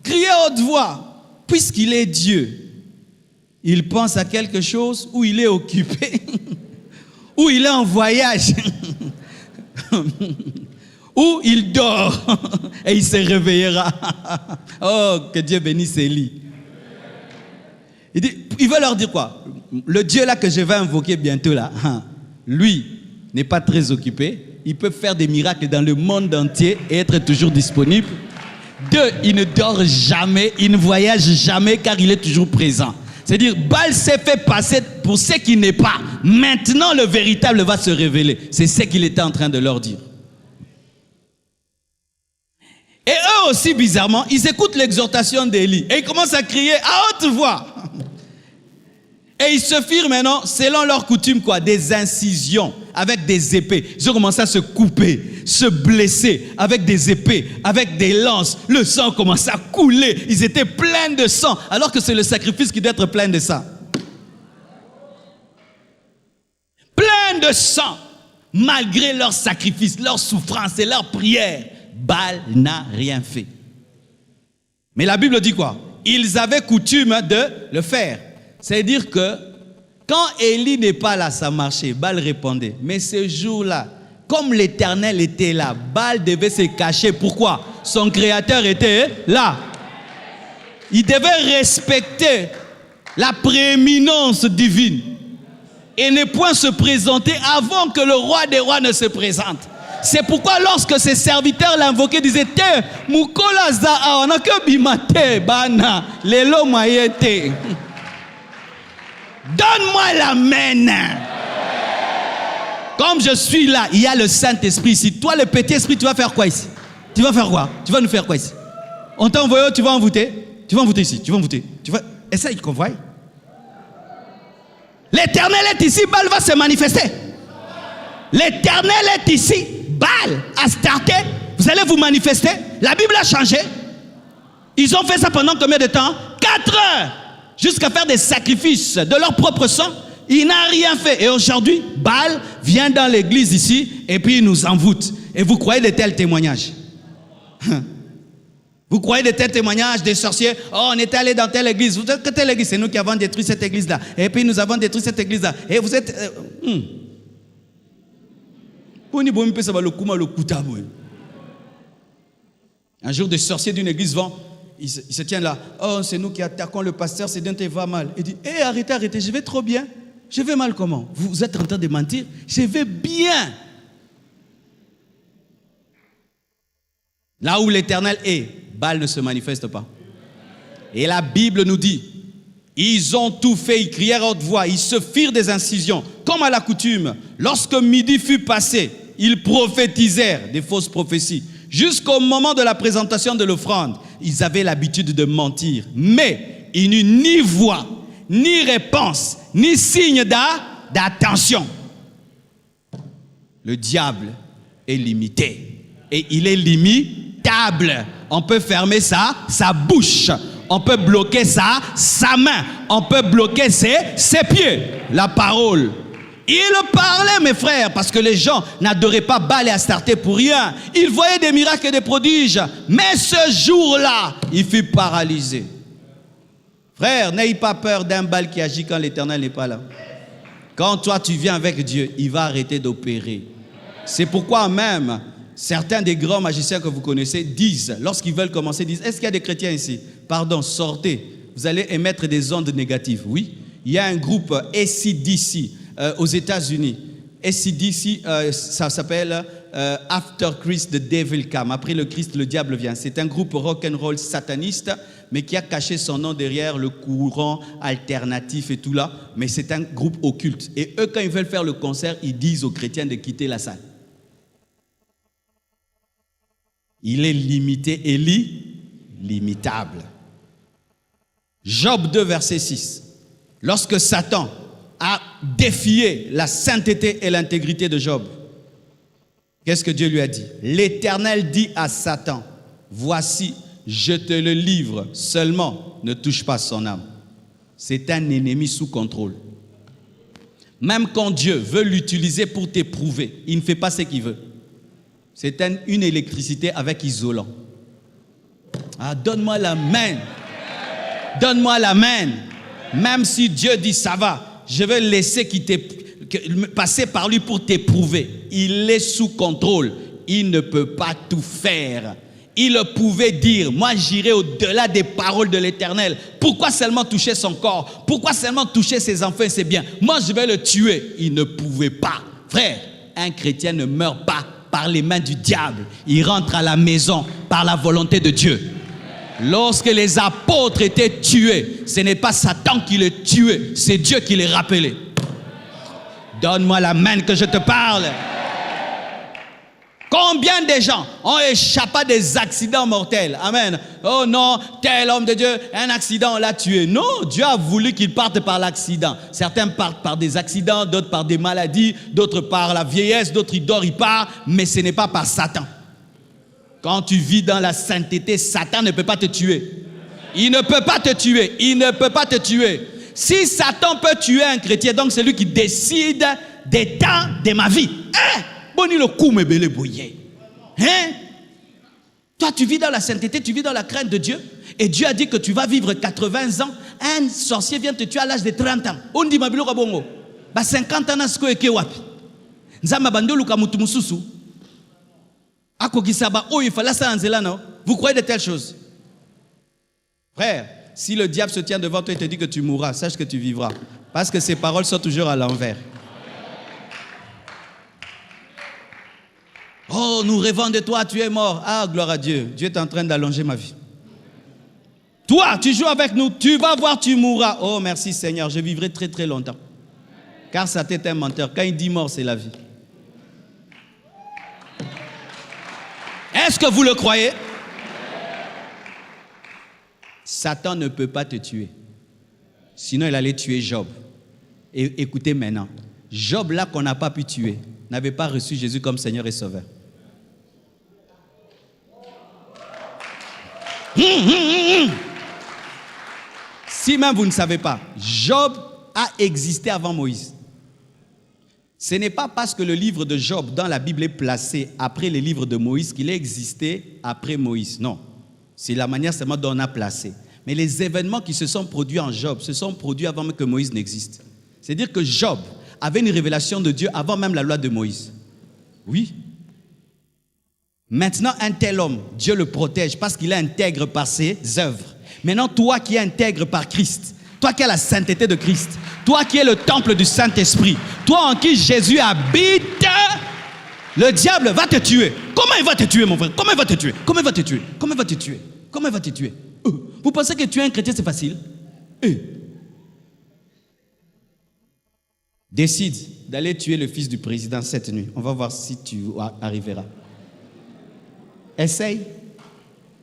[SPEAKER 1] criez à haute voix, puisqu'il est Dieu. Il pense à quelque chose ou il est occupé, ou il est en voyage, ou il dort et il se réveillera. Oh, que Dieu bénisse Élie. Il va leur dire quoi? Le Dieu là que je vais invoquer bientôt là, lui n'est pas très occupé. Il peut faire des miracles dans le monde entier et être toujours disponible. 2, il ne dort jamais, il ne voyage jamais car il est toujours présent. C'est-à-dire, Baal s'est fait passer pour ce qui n'est pas. Maintenant, le véritable va se révéler. C'est ce qu'il était en train de leur dire. Et eux aussi, bizarrement, ils écoutent l'exhortation d'Élie et ils commencent à crier à haute voix. Et ils se firent maintenant, selon leur coutume, quoi, des incisions avec des épées. Ils ont commencé à se couper, se blesser avec des épées, avec des lances. Le sang commençait à couler. Ils étaient pleins de sang, alors que c'est le sacrifice qui doit être plein de sang. Plein de sang, malgré leur sacrifice, leur souffrance et leur prière. Baal n'a rien fait. Mais la Bible dit quoi? Ils avaient coutume de le faire. C'est-à-dire que quand Élie n'est pas là, ça marchait. Baal répondait. Mais ce jour-là, comme l'Éternel était là, Baal devait se cacher. Pourquoi? Son Créateur était là. Il devait respecter la prééminence divine. et ne point se présenter avant que le roi des rois ne se présente. C'est pourquoi lorsque ses serviteurs l'invoquaient, disaient « Te, mukola za on a que bimate, bana, lelo mayete. » Donne-moi la main. Comme je suis là, il y a le Saint-Esprit ici. Toi, le petit esprit, tu vas faire quoi ici? Tu vas faire quoi? Tu vas nous faire quoi ici? On t'a envoyé, tu vas envoûter? Tu vas envoûter ici, tu vas envoûter. Essaye qu'on voie. L'Éternel est ici, Baal va se manifester. L'Éternel est ici, Baal a starté. Vous allez vous manifester. La Bible a changé. Ils ont fait ça pendant combien de temps? 4 heures. Jusqu'à faire des sacrifices de leur propre sang. Il n'a rien fait. Et aujourd'hui, Baal vient dans l'église ici et puis il nous envoûte. Et vous croyez de tels témoignages? Vous croyez de tels témoignages des sorciers? Oh, on était allé dans telle église. Vous êtes que telle église? C'est nous qui avons détruit cette église-là. Et puis nous avons détruit cette église-là. Et vous êtes... Un jour, des sorciers d'une église vont, ils se tiennent là. Oh, c'est nous qui attaquons le pasteur, c'est d'un te va mal. Il dit, hé, arrêtez, je vais trop bien. Je vais mal comment? Vous êtes en train de mentir? Je vais bien. Là où l'Éternel est, Baal ne se manifeste pas. Et la Bible nous dit, ils ont tout fait, ils crièrent à haute voix, ils se firent des incisions, comme à la coutume. Lorsque midi fut passé, ils prophétisèrent des fausses prophéties. Jusqu'au moment de la présentation de l'offrande, ils avaient l'habitude de mentir. Mais il n'y eut ni voix, ni réponse, ni signe d'attention. Le diable est limité. Et il est limitable. On peut fermer sa bouche. On peut bloquer sa main. On peut bloquer ses pieds. La parole. Il parlait, mes frères, parce que les gens n'adoraient pas Baal et Astarté pour rien. Ils voyaient des miracles et des prodiges. Mais ce jour-là, il fut paralysé. Frère, n'ayez pas peur d'un Baal qui agit quand l'Éternel n'est pas là. Quand toi, tu viens avec Dieu, il va arrêter d'opérer. C'est pourquoi même, certains des grands magiciens que vous connaissez disent, lorsqu'ils veulent commencer, disent, est-ce qu'il y a des chrétiens ici? Pardon, sortez. Vous allez émettre des ondes négatives. Oui, il y a un groupe AC/DC aux États-Unis. AC/DC, ça s'appelle After Christ, the Devil Come. Après le Christ, le diable vient. C'est un groupe rock'n'roll sataniste, mais qui a caché son nom derrière le courant alternatif et tout là. Mais c'est un groupe occulte. Et eux, quand ils veulent faire le concert, ils disent aux chrétiens de quitter la salle. Il est limité et limitable. Job 2, verset 6. Lorsque Satan a défié la sainteté et l'intégrité de Job, qu'est-ce que Dieu lui a dit? L'Éternel dit à Satan, voici, je te le livre, seulement ne touche pas son âme. C'est un ennemi sous contrôle. Même quand Dieu veut l'utiliser pour t'éprouver, il ne fait pas ce qu'il veut. C'est une électricité avec isolant. Ah, donne-moi la main. Donne-moi la main. Même si Dieu dit ça va, je vais laisser passer par lui pour t'éprouver. Il est sous contrôle. Il ne peut pas tout faire. Il pouvait dire, moi j'irai au-delà des paroles de l'Éternel. Pourquoi seulement toucher son corps? Pourquoi seulement toucher ses enfants et ses biens? Moi je vais le tuer. Il ne pouvait pas. Frère, un chrétien ne meurt pas par les mains du diable. Il rentre à la maison par la volonté de Dieu. Lorsque les apôtres étaient tués, ce n'est pas Satan qui les tuait, c'est Dieu qui les rappelait. Donne-moi la main que je te parle. Combien de gens ont échappé à des accidents mortels? Amen. Oh non, tel homme de Dieu, un accident, on l'a tué. Non, Dieu a voulu qu'il parte par l'accident. Certains partent par des accidents, d'autres par des maladies, d'autres par la vieillesse, d'autres ils dorment, ils partent, mais ce n'est pas par Satan. Quand tu vis dans la sainteté, Satan ne peut pas te tuer. Il ne peut pas te tuer. Il ne peut pas te tuer. Si Satan peut tuer un chrétien, donc c'est lui qui décide des temps de ma vie. Hein? Boni le coup me belé bouillé. Hein? Toi, tu vis dans la sainteté, tu vis dans la crainte de Dieu. Et Dieu a dit que tu vas vivre 80 ans. Un sorcier vient te tuer à l'âge de 30 ans. On dit, ma bilo kabongo. Ba 50 ans, ce que wapi. Nzamba bandolu kamutu mususu. Vous croyez de telles choses? Frère, si le diable se tient devant toi et te dit que tu mourras, sache que tu vivras. Parce que ces paroles sont toujours à l'envers. Oh, nous rêvons de toi, tu es mort. Ah, gloire à Dieu. Dieu est en train d'allonger ma vie. Toi, tu joues avec nous, tu vas voir, tu mourras. Oh, merci Seigneur, je vivrai très très longtemps. Car Satan est un menteur. Quand il dit mort, c'est la vie. Est-ce que vous le croyez? Satan ne peut pas te tuer. Sinon, il allait tuer Job. Et écoutez maintenant, Job, là qu'on n'a pas pu tuer, n'avait pas reçu Jésus comme Seigneur et Sauveur. Si même vous ne savez pas, Job a existé avant Moïse. Ce n'est pas parce que le livre de Job dans la Bible est placé après les livres de Moïse qu'il a existé après Moïse. Non, c'est la manière seulement dont on a placé. Mais les événements qui se sont produits en Job se sont produits avant même que Moïse n'existe. C'est-à-dire que Job avait une révélation de Dieu avant même la loi de Moïse. Oui. Maintenant, un tel homme, Dieu le protège parce qu'il est intègre par ses œuvres. Maintenant, toi qui es intègre par Christ, toi qui as la sainteté de Christ, toi qui es le temple du Saint-Esprit, toi en qui Jésus habite, le diable va te tuer. Comment il va te tuer, mon frère? Comment il va te tuer? Comment il va te tuer? Comment il va te tuer? Comment il va te tuer? Vous pensez que tuer un chrétien, c'est facile? Décide d'aller tuer le fils du président cette nuit. On va voir si tu arriveras. Essaye.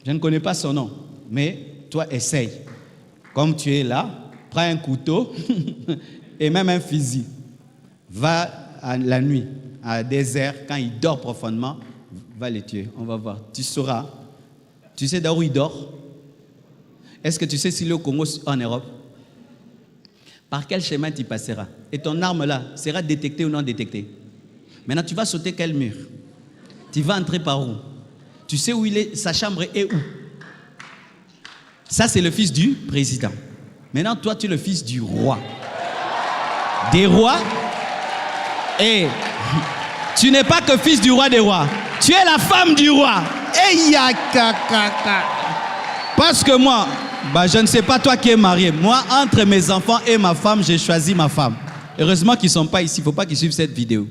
[SPEAKER 1] Je ne connais pas son nom, mais toi, essaye. Comme tu es là, prends un couteau et même un fusil. Va à la nuit, à désert, quand il dort profondément, va les tuer. On va voir. Tu sauras. Tu sais d'où il dort? Est-ce que tu sais s'il est au Congo ou en Europe? Par quel chemin tu passeras? Et ton arme là sera détectée ou non détectée? Maintenant, tu vas sauter quel mur? Tu vas entrer par où? Tu sais où il est? Sa chambre est où? Ça, c'est le fils du président. Maintenant, toi, tu es le fils du roi. Des rois. Et tu n'es pas que fils du roi des rois. Tu es la femme du roi. Et parce que moi, je ne sais pas toi qui es marié. Moi, entre mes enfants et ma femme, j'ai choisi ma femme. Heureusement qu'ils ne sont pas ici. Il ne faut pas qu'ils suivent cette vidéo.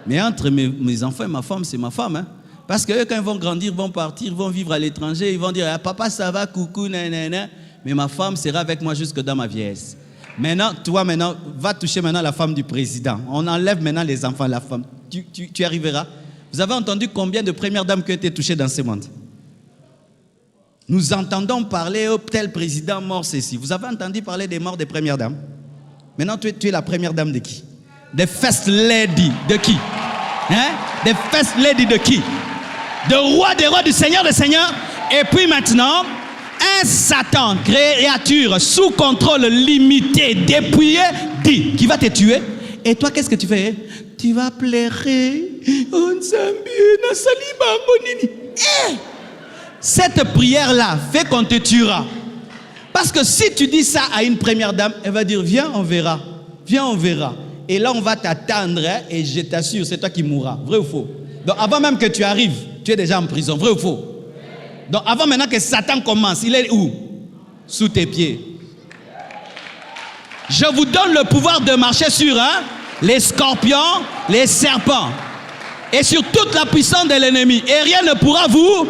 [SPEAKER 1] Mais entre mes enfants et ma femme, c'est ma femme. Hein? Parce qu'eux, quand ils vont grandir, vont partir, vont vivre à l'étranger, ils vont dire ah, « Papa, ça va, coucou, nanana. » Mais ma femme sera avec moi jusque dans ma vieillesse. Maintenant, toi, va toucher maintenant la femme du président. On enlève maintenant les enfants, la femme. Tu arriveras. Vous avez entendu combien de premières dames qui ont été touchées dans ce monde? Nous entendons parler, oh, tel président mort, ceci. Vous avez entendu parler des morts des premières dames? Maintenant, tu es la première dame de qui? Des first lady de qui? Hein? Des first lady de qui? De roi des rois, du Seigneur des seigneurs. Et puis maintenant, un Satan, créature sous contrôle limité, dépouillé, dit, qui va te tuer. Et toi, qu'est-ce que tu fais? Tu vas pleurer. Cette prière-là fait qu'on te tuera. Parce que si tu dis ça à une première dame, elle va dire, viens, on verra. Viens, on verra. Et là, on va t'attendre et je t'assure, c'est toi qui mourras. Vrai ou faux? Donc, avant même que tu arrives, tu es déjà en prison. Vrai ou faux? Donc, avant maintenant que Satan commence, il est où? Sous tes pieds. Je vous donne le pouvoir de marcher sur les scorpions, les serpents et sur toute la puissance de l'ennemi. Et rien ne pourra vous...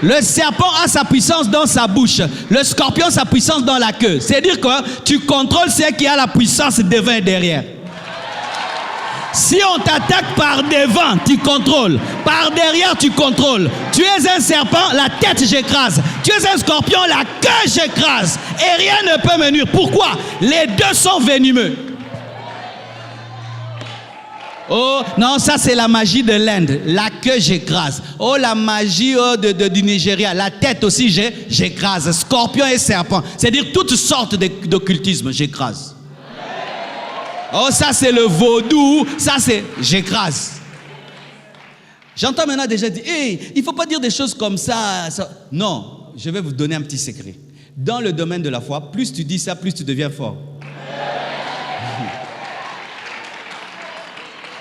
[SPEAKER 1] Le serpent a sa puissance dans sa bouche. Le scorpion sa puissance dans la queue. C'est-à-dire que tu contrôles ce qui a la puissance devant et derrière. Si on t'attaque par devant, tu contrôles. Par derrière, tu contrôles. Tu es un serpent, la tête j'écrase. Tu es un scorpion, la queue j'écrase. Et rien ne peut me nuire. Pourquoi? Les deux sont venimeux. Oh, non, ça c'est la magie de l'Inde. La queue, j'écrase. Oh, la magie du Nigeria. La tête aussi, j'écrase. Scorpion et serpent. C'est-à-dire toutes sortes d'occultisme, j'écrase. Oh, ça c'est le vaudou. Ça c'est, j'écrase. J'entends maintenant déjà dire, hey, il ne faut pas dire des choses comme ça. Non, je vais vous donner un petit secret. Dans le domaine de la foi, plus tu dis ça, plus tu deviens fort.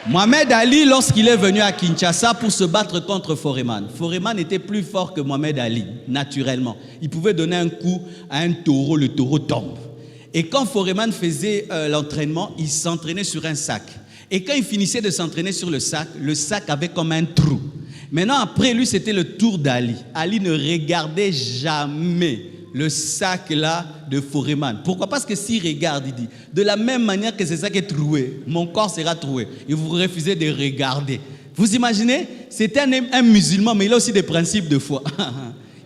[SPEAKER 1] Mohamed Ali, lorsqu'il est venu à Kinshasa pour se battre contre Foreman, Foreman était plus fort que Mohamed Ali, naturellement. Il pouvait donner un coup à un taureau, le taureau tombe. Et quand Foreman faisait l'entraînement, il s'entraînait sur un sac. Et quand il finissait de s'entraîner sur le sac avait comme un trou. Maintenant, après lui, c'était le tour d'Ali. Ali ne regardait jamais le sac là de Foreman. Pourquoi? Parce que s'il regarde, il dit, de la même manière que ce sac est troué, mon corps sera troué. Et vous refusez de regarder. Vous imaginez? C'était un musulman, mais il a aussi des principes de foi.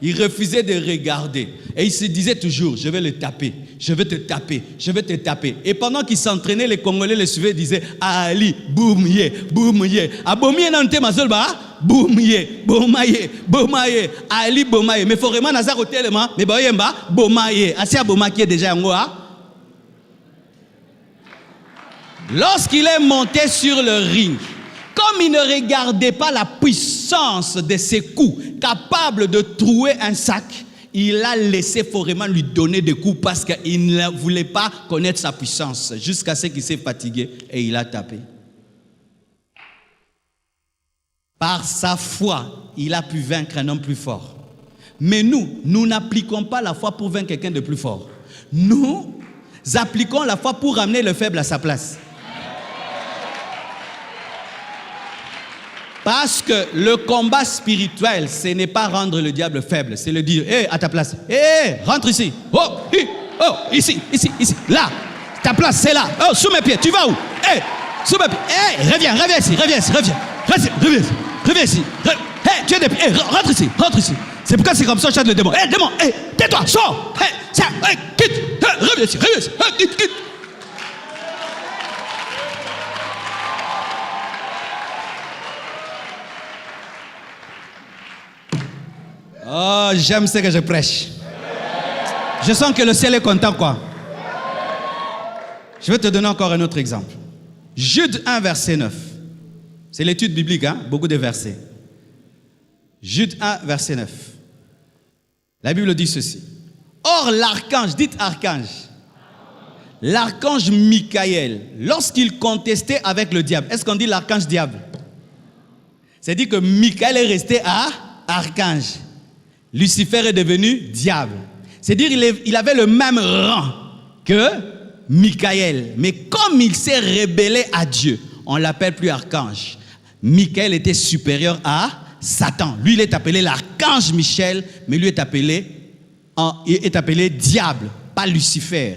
[SPEAKER 1] Il refusait de regarder. Et il se disait toujours, je vais le taper, je vais te taper, je vais te taper. Et pendant qu'il s'entraînait, les Congolais le suivaient et disaient, Ali, boumye, boumye. Aboumye nante mazolba, boumye, bomaye, bomaye, Ali bomaye. Mais il faut vraiment nazar au tellement, mais boyemba, bomaye. Asia boma qui est déjà en haut. Lorsqu'il est monté sur le ring, comme il ne regardait pas la puissance de ses coups, capable de trouer un sac, il a laissé Foreman lui donner des coups parce qu'il ne voulait pas connaître sa puissance, jusqu'à ce qu'il s'est fatigué et il a tapé. Par sa foi, il a pu vaincre un homme plus fort. Mais nous n'appliquons pas la foi pour vaincre quelqu'un de plus fort. Nous appliquons la foi pour ramener le faible à sa place. Parce que le combat spirituel, ce n'est pas rendre le diable faible, c'est le dire, hé, à ta place, hé, rentre ici, oh, ici, là, ta place c'est là, oh, sous mes pieds, tu vas où? Hé, sous mes pieds, hé, reviens ici, hé, tu es des pieds, hé, rentre ici. C'est pourquoi c'est comme ça, chatte le démon, hé, démon, hé, tais-toi, sors, hé, quitte, reviens ici, quitte. Oh, j'aime ce que je prêche. Je sens que le ciel est content, quoi. Je vais te donner encore un autre exemple. Jude 1, verset 9. C'est l'étude biblique, hein? Beaucoup de versets. Jude 1, verset 9. La Bible dit ceci. Or, l'archange, dites archange. L'archange Michael, lorsqu'il contestait avec le diable, est-ce qu'on dit l'archange diable? C'est-à-dire que Michael est resté à archange. Lucifer est devenu diable. C'est-à-dire qu'il avait le même rang que Michael. Mais comme il s'est rébellé à Dieu, on ne l'appelle plus archange. Michael était supérieur à Satan. Lui, il est appelé l'archange Michel, mais lui est appelé diable, pas Lucifer.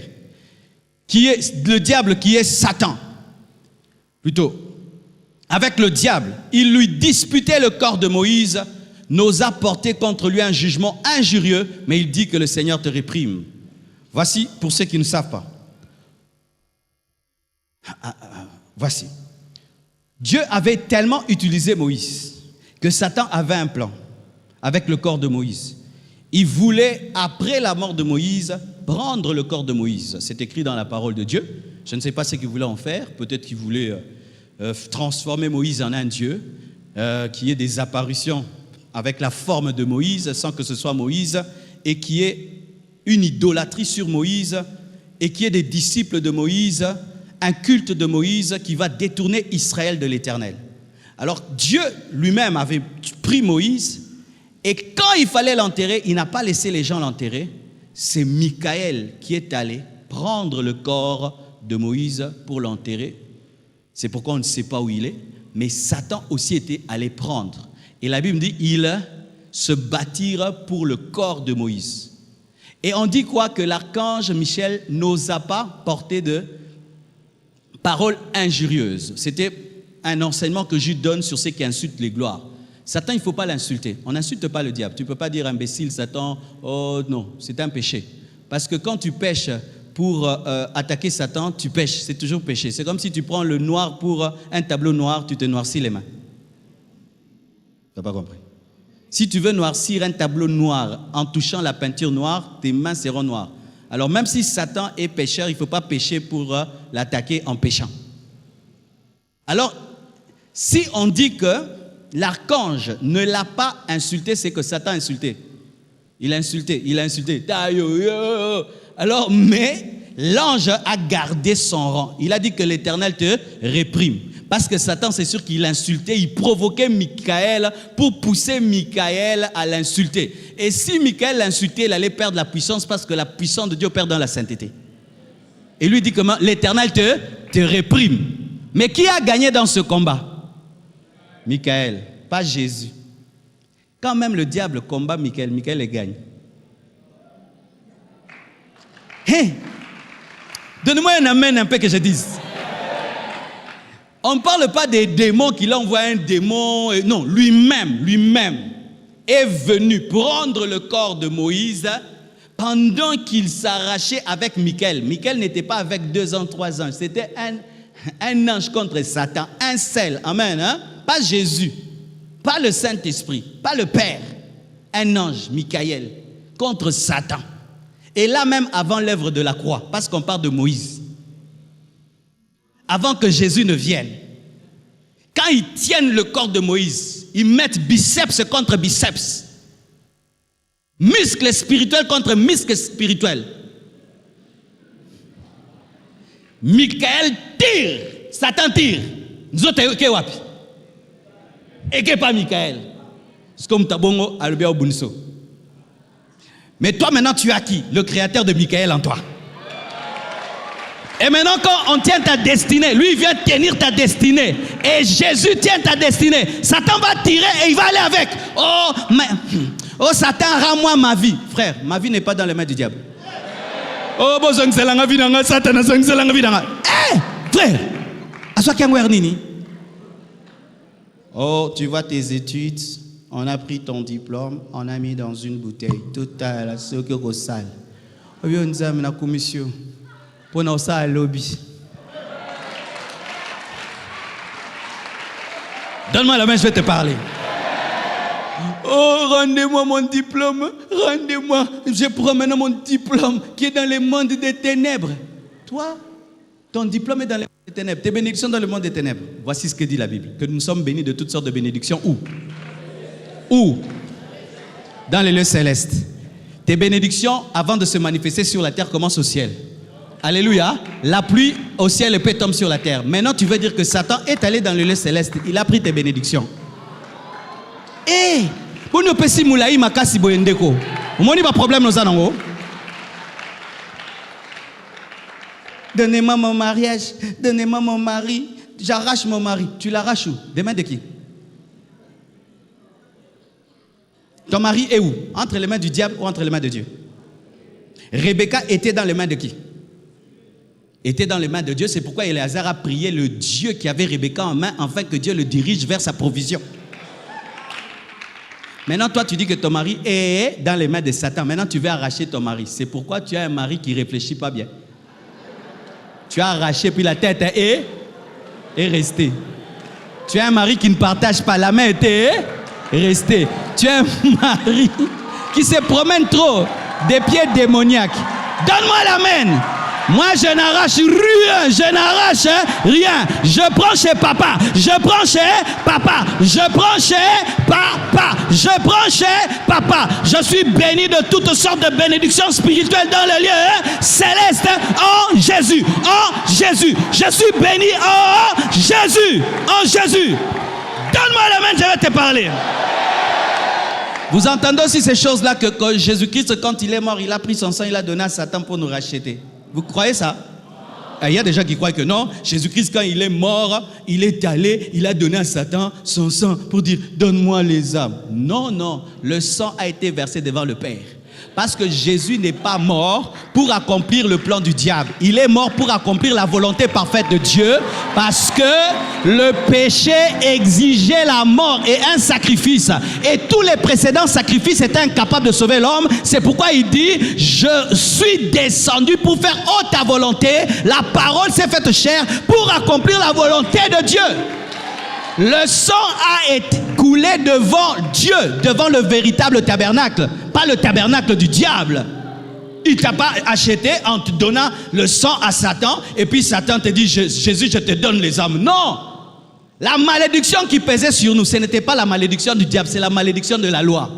[SPEAKER 1] Qui est le diable qui est Satan. Plutôt, avec le diable, il lui disputait le corps de Moïse, n'osa porter contre lui un jugement injurieux, mais il dit que le Seigneur te réprime. Voici, pour ceux qui ne savent pas. Voici. Dieu avait tellement utilisé Moïse que Satan avait un plan avec le corps de Moïse. Il voulait, après la mort de Moïse, prendre le corps de Moïse. C'est écrit dans la parole de Dieu. Je ne sais pas ce qu'il voulait en faire. Peut-être qu'il voulait transformer Moïse en un Dieu, qui ait des apparitions avec la forme de Moïse, sans que ce soit Moïse, et qui ait une idolâtrie sur Moïse, et qui ait des disciples de Moïse, un culte de Moïse qui va détourner Israël de l'Éternel. Alors Dieu lui-même avait pris Moïse, et quand il fallait l'enterrer, il n'a pas laissé les gens l'enterrer. C'est Michael qui est allé prendre le corps de Moïse pour l'enterrer. C'est pourquoi on ne sait pas où il est, mais Satan aussi était allé prendre. Et la Bible dit, ils se battirent pour le corps de Moïse. Et on dit quoi? Que l'archange Michel n'osa pas porter de paroles injurieuses. C'était un enseignement que Jude donne sur ceux qui insultent les gloires. Satan, il ne faut pas l'insulter. On n'insulte pas le diable. Tu ne peux pas dire imbécile, Satan, oh non, c'est un péché. Parce que quand tu pèches pour attaquer Satan, tu pèches, c'est toujours péché. C'est comme si tu prends le noir pour un tableau noir, tu te noircis les mains. Tu n'as pas compris. Si tu veux noircir un tableau noir en touchant la peinture noire, tes mains seront noires. Alors même si Satan est pécheur, il ne faut pas pécher pour l'attaquer en péchant. Alors, si on dit que l'archange ne l'a pas insulté, c'est que Satan a insulté. Il a insulté. Alors, mais l'ange a gardé son rang. Il a dit que l'Éternel te réprime. Parce que Satan, c'est sûr qu'il insultait, il provoquait Michael pour pousser Michael à l'insulter. Et si Michael l'insultait, il allait perdre la puissance parce que la puissance de Dieu perd dans la sainteté. Et lui dit comment? L'Éternel te réprime. Mais qui a gagné dans ce combat? Michael, pas Jésus. Quand même le diable combat Michael, Michael gagne. Hey, donnez-moi un amen un peu que je dise. On ne parle pas des démons qu'il envoie un démon. Non, lui-même est venu prendre le corps de Moïse pendant qu'il s'arrachait avec Michael. Michael n'était pas avec 2 ans, 3 ans. C'était un ange contre Satan, un seul. Amen. Hein? Pas Jésus, pas le Saint-Esprit, pas le Père. Un ange, Michael, contre Satan. Et là même avant l'œuvre de la croix, parce qu'on parle de Moïse. Avant que Jésus ne vienne, quand ils tiennent le corps de Moïse, ils mettent biceps contre biceps, muscle spirituel contre muscle spirituel. Michael tire, Satan tire. Nous autres, ok, wapi? Et que pas Michael? C'est comme Tabongo, Albert Bunso. Mais toi maintenant, tu as qui? Le créateur de Michael en toi. Et maintenant, quand on tient ta destinée, lui, il vient tenir ta destinée. Et Jésus tient ta destinée. Satan va tirer et il va aller avec. Oh Satan, rends-moi ma vie. Frère, ma vie n'est pas dans les mains du diable. Oh, Satan, frère, oh, tu vois tes études, on a pris ton diplôme, on a mis dans une bouteille. Tout à la salle. On a la commission. Pour nous, ça, lobby. Donne-moi la main, je vais te parler. Oh, rendez-moi mon diplôme. Rendez-moi. Je prends maintenant mon diplôme qui est dans le monde des ténèbres. Toi, ton diplôme est dans le monde des ténèbres. Tes bénédictions dans le monde des ténèbres. Voici ce que dit la Bible. Que nous sommes bénis de toutes sortes de bénédictions. Où? Où? Dans les lieux célestes. Tes bénédictions, avant de se manifester sur la terre, commencent au ciel. Alléluia. La pluie au ciel et peut tomber sur la terre. Maintenant, tu veux dire que Satan est allé dans le lieu céleste. Il a pris tes bénédictions. Eh, pour nous pesi moulaï makasi boyendeko. Vous n'avez pas problème nous anango. Donnez-moi mon mariage. Donnez-moi mon mari. J'arrache mon mari. Tu l'arraches où? Des mains de qui? Ton mari est où? Entre les mains du diable ou entre les mains de Dieu? Rebecca était dans les mains de qui? Était dans les mains de Dieu. C'est pourquoi Éléazar a prié le Dieu qui avait Rebecca en main afin que Dieu le dirige vers sa provision. Maintenant, toi, tu dis que ton mari est dans les mains de Satan. Maintenant, tu veux arracher ton mari. C'est pourquoi tu as un mari qui ne réfléchit pas bien. Tu as arraché, puis la tête est restée. Tu as un mari qui ne partage pas. La main était restée. Tu as un mari qui se promène trop, des pieds démoniaques. Donne-moi la main. Moi, je n'arrache rien, je n'arrache rien. Je prends chez papa, je prends chez papa, je prends chez papa, je prends chez papa. Je suis béni de toutes sortes de bénédictions spirituelles dans le lieu céleste en Jésus, en Jésus. Je suis béni en Jésus, en Jésus. Donne-moi la main, je vais te parler. Vous entendez aussi ces choses-là que Jésus-Christ, quand il est mort, il a pris son sang, il a donné à Satan pour nous racheter. Vous croyez ça? Il y a des gens qui croient que non. Jésus-Christ, quand il est mort, il est allé, il a donné à Satan son sang pour dire « Donne-moi les âmes ». Non, non. Le sang a été versé devant le Père. Parce que Jésus n'est pas mort pour accomplir le plan du diable. Il est mort pour accomplir la volonté parfaite de Dieu. Parce que le péché exigeait la mort et un sacrifice. Et tous les précédents sacrifices étaient incapables de sauver l'homme. C'est pourquoi il dit « Je suis descendu pour faire ta volonté. La parole s'est faite chair pour accomplir la volonté de Dieu. » Le sang a été coulé devant Dieu, devant le véritable tabernacle, pas le tabernacle du diable. Il ne t'a pas acheté en te donnant le sang à Satan et puis Satan te dit Jésus, je te donne les âmes. Non! La malédiction qui pesait sur nous, ce n'était pas la malédiction du diable, c'est la malédiction de la loi.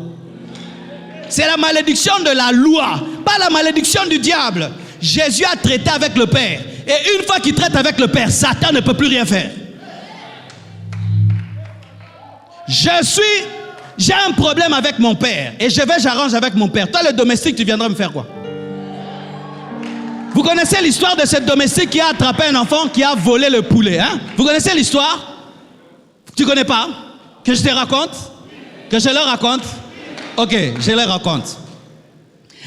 [SPEAKER 1] C'est la malédiction de la loi, pas la malédiction du diable. Jésus a traité avec le Père. Et une fois qu'il traite avec le Père, Satan ne peut plus rien faire. J'ai un problème avec mon père et j'arrange avec mon père. Toi, le domestique, tu viendras me faire quoi?
[SPEAKER 2] Vous connaissez l'histoire de ce domestique qui a attrapé un enfant qui a volé le poulet, hein? Vous connaissez l'histoire? Tu connais pas? Que je te raconte? Que je leur raconte? Ok, je leur raconte.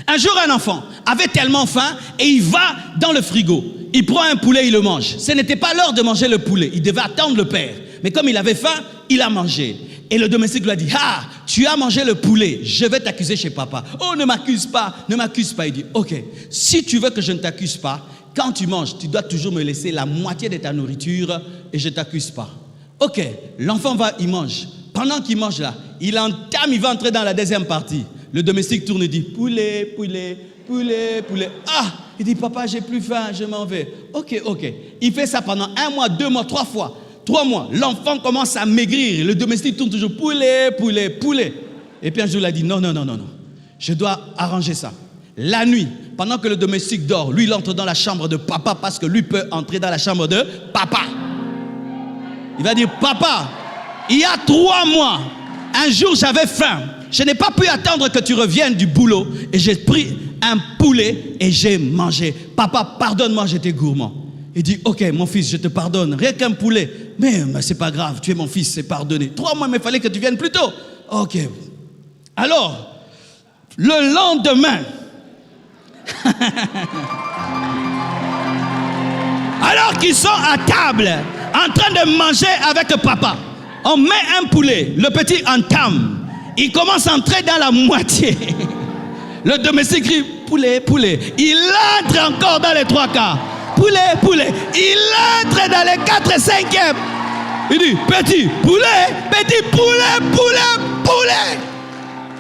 [SPEAKER 2] Un jour, un enfant avait tellement faim et il va dans le frigo. Il prend un poulet, il le mange. Ce n'était pas l'heure de manger le poulet. Il devait attendre le père. Mais comme il avait faim, il a mangé. Et le domestique lui a dit, ah, tu as mangé le poulet, je vais t'accuser chez papa. Oh, ne m'accuse pas, ne m'accuse pas. Il dit, ok, si tu veux que je ne t'accuse pas, quand tu manges, tu dois toujours me laisser la moitié de ta nourriture et je ne t'accuse pas. Ok, l'enfant va, il mange. Pendant qu'il mange là, il entame, il va entrer dans la deuxième partie. Le domestique tourne et dit, poulet, poulet, poulet, poulet. Ah, il dit, papa, j'ai plus faim, je m'en vais. Ok, ok. Il fait ça pendant 1 mois, 2 mois, 3 fois. 3 mois, l'enfant commence à maigrir. Le domestique tourne toujours poulet, poulet, poulet. Et puis un jour, il a dit non, non, non, non, non. Je dois arranger ça. La nuit, pendant que le domestique dort, lui, il entre dans la chambre de papa parce que lui peut entrer dans la chambre de papa. Il va dire, papa, il y a 3 mois, un jour, j'avais faim. Je n'ai pas pu attendre que tu reviennes du boulot et j'ai pris un poulet et j'ai mangé. Papa, pardonne-moi, j'étais gourmand. Il dit, ok, mon fils, je te pardonne. Rien qu'un poulet. Mais c'est pas grave, tu es mon fils, c'est pardonné. 3 mois, mais il fallait que tu viennes plus tôt. Ok. Alors, le lendemain, alors qu'ils sont à table, en train de manger avec papa, on met un poulet, le petit entame. Il commence à entrer dans la moitié. Le domestique crie, poulet, poulet. Il entre encore dans les 3 quarts. Poulet, poulet. Il entre dans les 4 et 5e. Il dit, petit poulet, poulet, poulet.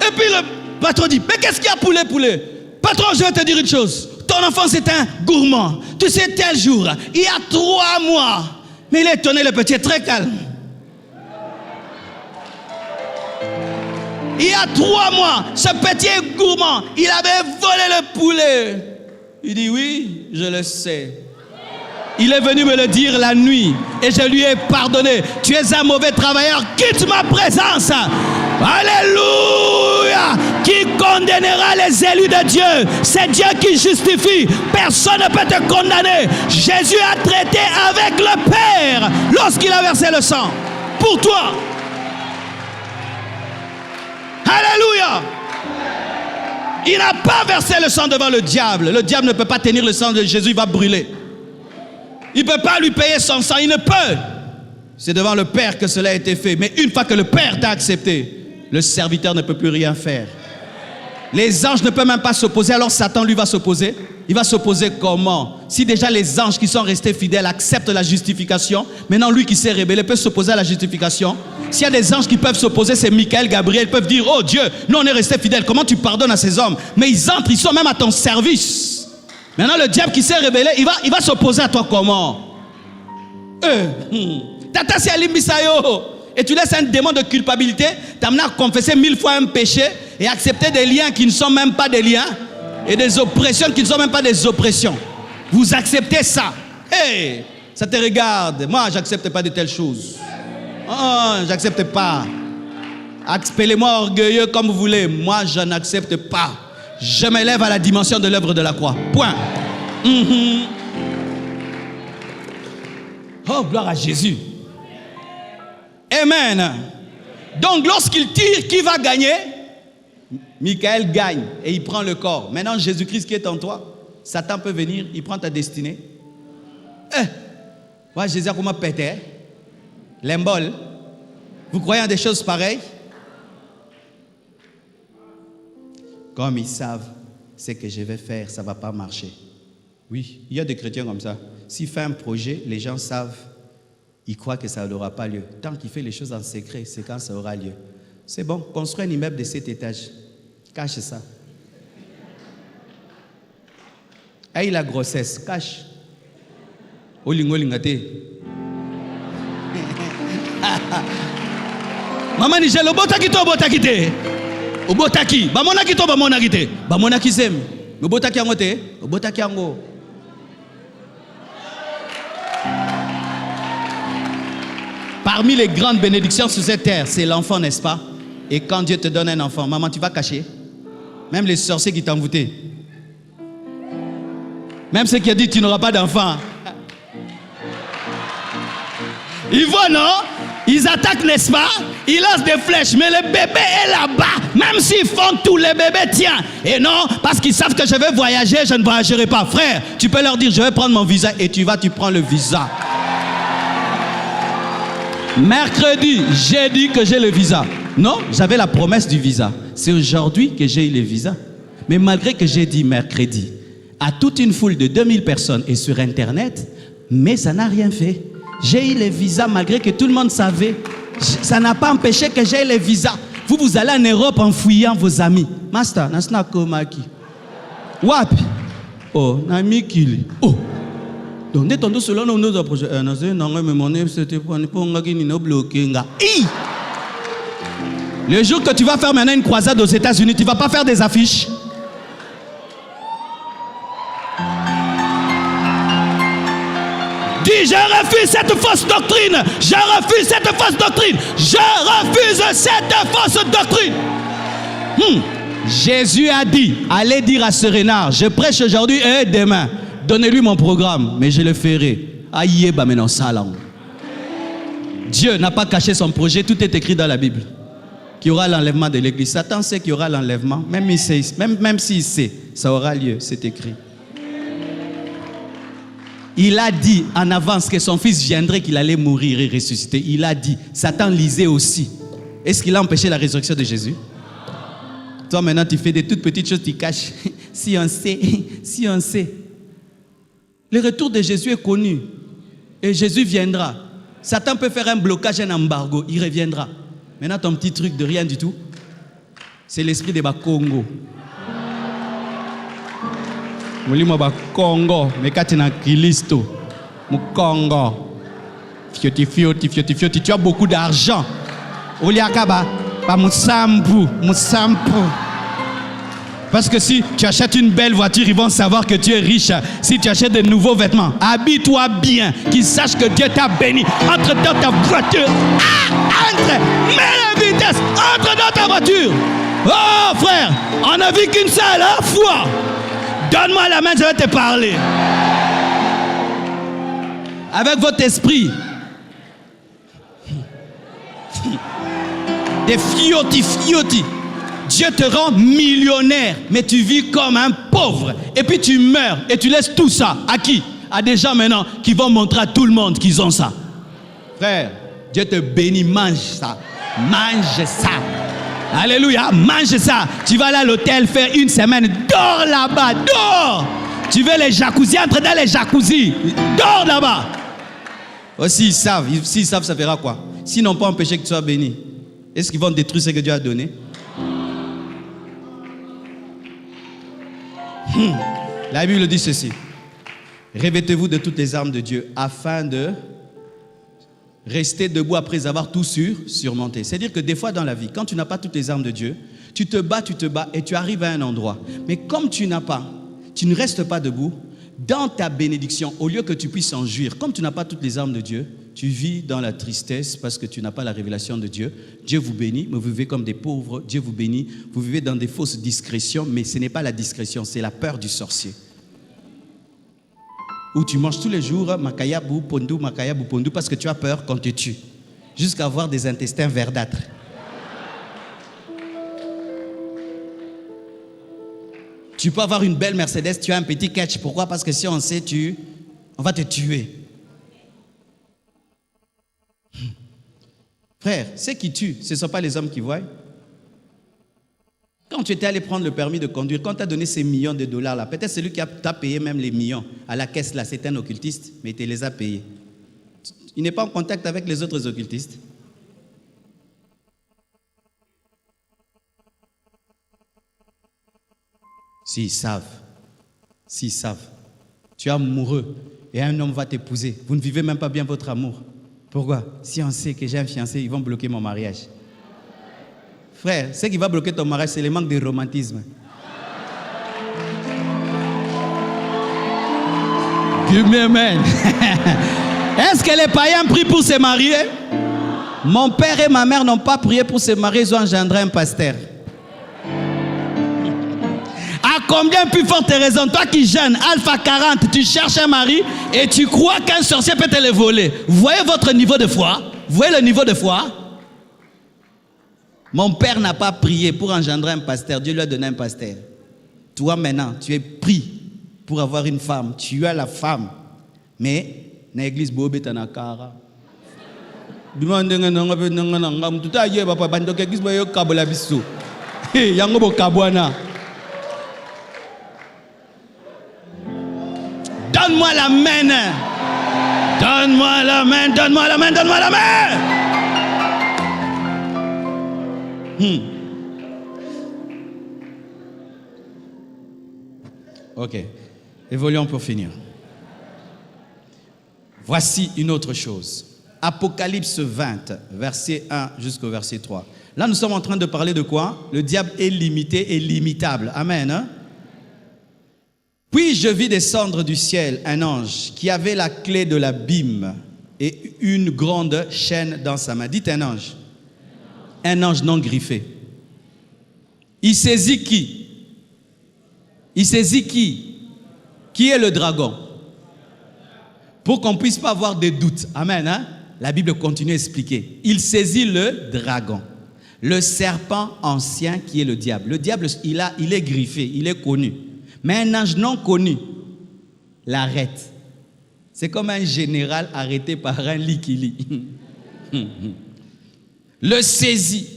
[SPEAKER 2] Et puis le patron dit, mais qu'est-ce qu'il y a, poulet, poulet? Patron, je vais te dire une chose. Ton enfant, c'est un gourmand. Tu sais, tel jour, il y a 3 mois. Mais il est étonné, le petit est très calme. Il y a 3 mois, ce petit est gourmand. Il avait volé le poulet. Il dit, oui, je le sais. Il est venu me le dire la nuit et je lui ai pardonné. Tu es un mauvais travailleur, quitte ma présence. Alléluia. Qui condamnera les élus de Dieu? C'est Dieu qui justifie. Personne ne peut te condamner. Jésus a traité avec le Père lorsqu'il a versé le sang pour toi. Alléluia. Il n'a pas versé le sang devant le diable. Le diable ne peut pas tenir le sang de Jésus, il va brûler. Il ne peut pas lui payer son sang, il ne peut. C'est devant le Père que cela a été fait. Mais une fois que le Père t'a accepté, le serviteur ne peut plus rien faire. Les anges ne peuvent même pas s'opposer, alors Satan lui va s'opposer. Il va s'opposer comment? Si déjà les anges qui sont restés fidèles acceptent la justification, maintenant lui qui s'est rébellé peut s'opposer à la justification. S'il y a des anges qui peuvent s'opposer, c'est Michael, Gabriel, ils peuvent dire, oh Dieu, nous on est restés fidèles, comment tu pardonnes à ces hommes? Mais ils entrent, ils sont même à ton service. Maintenant le diable qui s'est rébellé, il va s'opposer à toi comment? Tata si alim bisayo. Et tu laisses un démon de culpabilité t'amener à confesser 1000 fois un péché et accepter des liens qui ne sont même pas des liens et des oppressions qui ne sont même pas des oppressions. Vous acceptez ça. Hey, ça te regarde. Moi, j'accepte pas de telles choses. Oh, j'accepte pas. Appelez-moi orgueilleux comme vous voulez. Moi, je n'accepte pas. Je m'élève à la dimension de l'œuvre de la croix. Point. Oh, gloire à Jésus. Amen. Donc, lorsqu'il tire, qui va gagner? Michael gagne et il prend le corps. Maintenant, Jésus-Christ qui est en toi, Satan peut venir, il prend ta destinée. Ouais, Jésus a comment pété? L'embol. Vous croyez en des choses pareilles? Comme ils savent ce que je vais faire, ça ne va pas marcher. Oui, il y a des chrétiens comme ça. S'il fait un projet, les gens savent, ils croient que ça n'aura pas lieu. Tant qu'il fait les choses en secret, c'est quand ça aura lieu. C'est bon, construis un immeuble de 7 étages. Cache ça. Aïe la grossesse, cache. Olingolingate. Maman Nigel, obotaki to obotakite. Obotaki, bamonaki to bamonakite. Bamonaki sem. Obotaki yango te, obotaki yango. Parmi les grandes bénédictions sur cette terre, c'est l'enfant, n'est-ce pas? Et quand Dieu te donne un enfant, maman, tu vas cacher. Même les sorciers qui t'envoûtaient. Même ceux qui ont dit tu n'auras pas d'enfant. Ils vont, non? Ils attaquent, n'est-ce pas? Ils lancent des flèches, mais le bébé est là-bas. Même s'ils font tout, le bébé tient. Et non, parce qu'ils savent que je vais voyager, je ne voyagerai pas. Frère, tu peux leur dire, je vais prendre mon visa. Et tu prends le visa. Mercredi, j'ai dit que j'ai le visa. Non, j'avais la promesse du visa. C'est aujourd'hui que j'ai eu le visa. Mais malgré que j'ai dit mercredi, à toute une foule de 2000 personnes et sur Internet, mais ça n'a rien fait. J'ai eu les visas malgré que tout le monde savait. Ça n'a pas empêché que j'ai les visas. Vous allez en Europe en fouillant vos amis. Master, nasna komaki. Wapi? Oh, namikili. Oh. Donc, détendons cela, nous nous approchons. Le jour que tu vas faire maintenant une croisade aux États-Unis, tu ne vas pas faire des affiches. Je refuse cette fausse doctrine. Je refuse cette fausse doctrine. Je refuse cette fausse doctrine. Jésus a dit, allez dire à ce renard, je prêche aujourd'hui et demain. Donnez-lui mon programme, mais je le ferai. Aïe, bah maintenant, salam. Dieu n'a pas caché son projet, tout est écrit dans la Bible. Qu'il y aura l'enlèvement de l'église. Satan sait qu'il y aura l'enlèvement, même s'il sait, ça aura lieu, c'est écrit. Il a dit en avance que son fils viendrait, qu'il allait mourir et ressusciter. Il a dit, Satan lisait aussi. Est-ce qu'il a empêché la résurrection de Jésus? Toi maintenant tu fais des toutes petites choses, tu caches. Si on sait. Le retour de Jésus est connu. Et Jésus viendra. Satan peut faire un blocage, un embargo, il reviendra. Maintenant ton petit truc de rien du tout, c'est l'esprit de Congo. Congo, mais quand tu es Christo, Congo, fioti, tu as beaucoup d'argent. Oliakaba, pas Moussampu. Parce que si tu achètes une belle voiture, ils vont savoir que tu es riche. Si tu achètes de nouveaux vêtements, habille-toi bien, qu'ils sachent que Dieu t'a béni. Entre dans ta voiture, mets la vitesse, entre dans ta voiture. Oh frère, on n'a vu qu'une seule fois. Donne-moi la main, je vais te parler. Avec votre esprit. Des fioti. Dieu te rend millionnaire, mais tu vis comme un pauvre. Et puis tu meurs et tu laisses tout ça. À qui? À des gens maintenant qui vont montrer à tout le monde qu'ils ont ça. Frère, Dieu te bénit, mange ça. Mange ça. Alléluia, mange ça. Tu vas aller à l'hôtel faire une semaine. Dors là-bas, dors. Tu veux les jacuzzi, entre dans les jacuzzi. Dors là-bas. Oh, s'ils savent, ça fera quoi? S'ils n'ont pas empêché que tu sois béni, est-ce qu'ils vont détruire ce que Dieu a donné? La Bible dit ceci. Revêtez-vous de toutes les armes de Dieu afin de rester debout après avoir tout surmonté. C'est-à-dire que des fois dans la vie, quand tu n'as pas toutes les armes de Dieu, tu te bats et tu arrives à un endroit. Mais comme tu ne restes pas debout, dans ta bénédiction, au lieu que tu puisses en jouir, comme tu n'as pas toutes les armes de Dieu, tu vis dans la tristesse parce que tu n'as pas la révélation de Dieu. Dieu vous bénit, mais vous vivez comme des pauvres. Dieu vous bénit, vous vivez dans des fausses discrétions, mais ce n'est pas la discrétion, c'est la peur du sorcier. Où tu manges tous les jours makaya bou pondu parce que tu as peur qu'on te tue, jusqu'à avoir des intestins verdâtres. Tu peux avoir une belle Mercedes, tu as un petit catch. Pourquoi? Parce que si on sait, on va te tuer. Frère, ceux qui tuent, ce ne sont pas les hommes qui voient. Quand tu étais allé prendre le permis de conduire, quand tu as donné ces millions de dollars là, peut-être celui qui t'a payé même les millions à la caisse là, c'est un occultiste, mais il te les a payés. Il n'est pas en contact avec les autres occultistes. S'ils savent, tu es amoureux et un homme va t'épouser, vous ne vivez même pas bien votre amour. Pourquoi? Si on sait que j'ai un fiancé, ils vont bloquer mon mariage. Frère, ce qui va bloquer ton mariage, c'est le manque de romantisme. Amen. Est-ce que les païens prient pour se marier? Mon père et ma mère n'ont pas prié pour se marier, ils ont engendré un pasteur. À combien plus forte raison, toi qui jeûnes, Alpha 40, tu cherches un mari et tu crois qu'un sorcier peut te le voler. Vous voyez votre niveau de foi? Vous voyez le niveau de foi? Mon père n'a pas prié pour engendrer un pasteur. Dieu lui a donné un pasteur. Toi maintenant, tu es pris pour avoir une femme. Tu as la femme. Mais, dans l'église, Bobé Tanakara. Donne-moi la main. Donne-moi la main, donne-moi la main, donne-moi la main. Ok. Évoluons pour finir. Voici une autre chose. Apocalypse 20, verset 1 jusqu'au verset 3. Là, nous sommes en train de parler de quoi? Le diable est limité et limitable. Amen. Hein? Puis je vis descendre du ciel un ange qui avait la clé de l'abîme et une grande chaîne dans sa main. Dites un ange. Un ange non griffé. Il saisit qui? Il saisit qui? Qui est le dragon? Pour qu'on ne puisse pas avoir de doutes. Amen. Hein? La Bible continue à expliquer. Il saisit le dragon. Le serpent ancien qui est le diable. Le diable, il est griffé, il est connu. Mais un ange non connu l'arrête. C'est comme un général arrêté par un likili. Le saisit.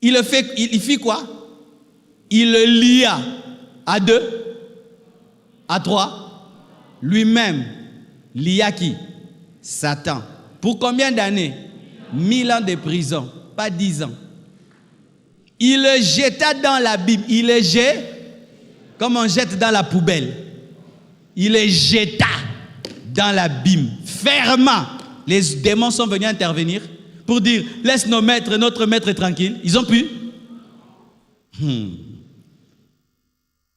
[SPEAKER 2] Il fit quoi? Il le lia à 2, à 3. Lui-même lia qui? Satan. Pour combien d'années? 1000 ans de prison, pas 10 ans. Il le jeta dans l'abîme. Il le jette comme on jette dans la poubelle. Il le jeta dans l'abîme, fermant. Les démons sont venus intervenir pour dire, laisse notre maître tranquille. Ils ont pu.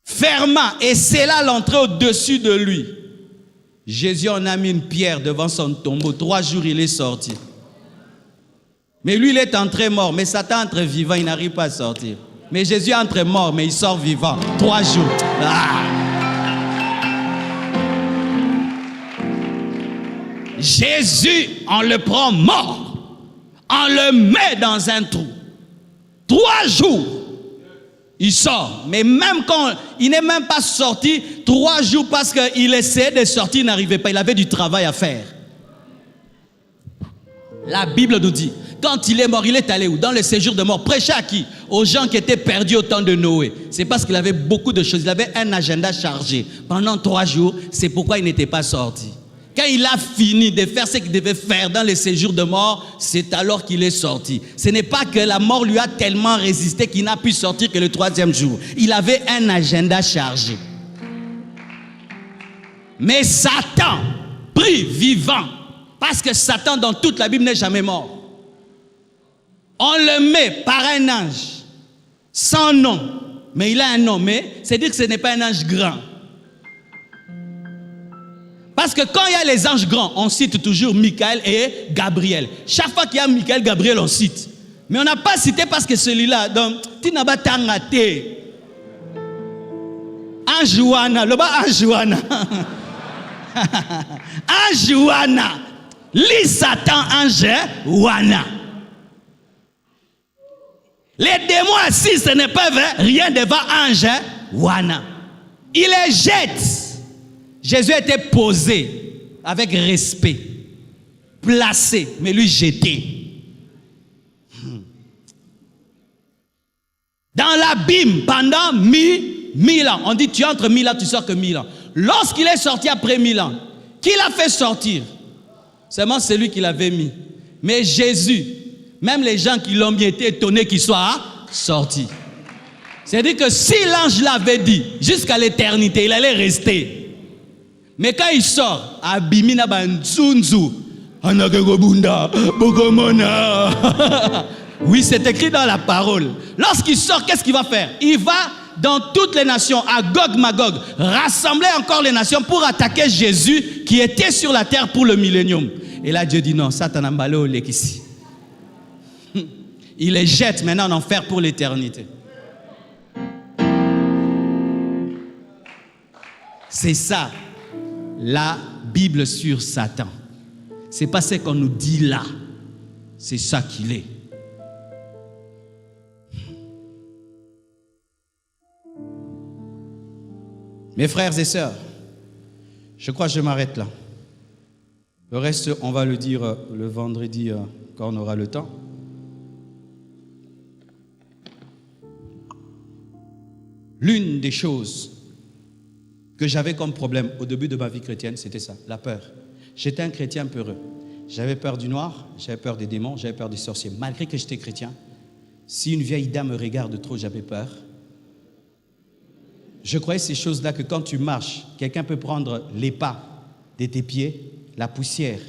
[SPEAKER 2] Fermant, et c'est là l'entrée au-dessus de lui. Jésus en a mis une pierre devant son tombeau. 3 jours, il est sorti. Mais lui, il est entré mort. Mais Satan entre vivant, il n'arrive pas à sortir. Mais Jésus entre mort, mais il sort vivant. 3 jours. Jésus, on le prend mort. On le met dans un trou. 3 jours. Il sort. Mais même quand il n'est même pas sorti, 3 jours parce qu'il essayait de sortir, il n'arrivait pas. Il avait du travail à faire. La Bible nous dit, quand il est mort, il est allé où? Dans le séjour de mort. Prêcher à qui? Aux gens qui étaient perdus au temps de Noé. C'est parce qu'il avait beaucoup de choses. Il avait un agenda chargé. Pendant 3 jours, c'est pourquoi il n'était pas sorti. Quand il a fini de faire ce qu'il devait faire dans le séjour de mort, c'est alors qu'il est sorti. Ce n'est pas que la mort lui a tellement résisté qu'il n'a pu sortir que le 3e jour. Il avait un agenda chargé. Mais Satan, pris vivant, parce que Satan dans toute la Bible n'est jamais mort. On le met par un ange, sans nom, mais il a un nom, mais c'est dire que ce n'est pas un ange grand. Parce que quand il y a les anges grands, on cite toujours Michael et Gabriel. Chaque fois qu'il y a Michael, Gabriel, on cite. Mais on n'a pas cité parce que celui-là, donc, Tinaba Tangate, Anjouana, le bas Anjouana. Anjouana, li Satan Anjouana. Les démons assis, ce n'est pas vrai, rien devant Anjouana. Il les jette. Jésus était posé avec respect, placé, mais lui jeté. Dans l'abîme pendant 1000 ans. On dit tu entres 1000 ans, tu sors que 1000 ans. Lorsqu'il est sorti après 1000 ans, qui l'a fait sortir? Seulement celui qui l'avait mis. Mais Jésus, même les gens qui l'ont mis étaient étonnés qu'il soit sorti. C'est-à-dire que si l'ange l'avait dit jusqu'à l'éternité, il allait rester. Mais quand il sort, Abimina Banzunzu, oui, c'est écrit dans la parole. Lorsqu'il sort, qu'est-ce qu'il va faire? Il va dans toutes les nations, à Gog Magog, rassembler encore les nations pour attaquer Jésus qui était sur la terre pour le millénium. Et là, Dieu dit non, Satan a mbalo ici. Il les jette maintenant en enfer pour l'éternité. C'est ça, la Bible sur Satan. C'est pas ce qu'on nous dit là. C'est ça qu'il est. Mes frères et sœurs, je crois que je m'arrête là. Le reste, on va le dire le vendredi quand on aura le temps. L'une des choses que j'avais comme problème au début de ma vie chrétienne, c'était ça, la peur. J'étais un chrétien peureux. J'avais peur du noir, j'avais peur des démons, j'avais peur des sorciers. Malgré que j'étais chrétien, si une vieille dame me regarde trop, j'avais peur. Je croyais ces choses-là que quand tu marches, quelqu'un peut prendre les pas de tes pieds, la poussière,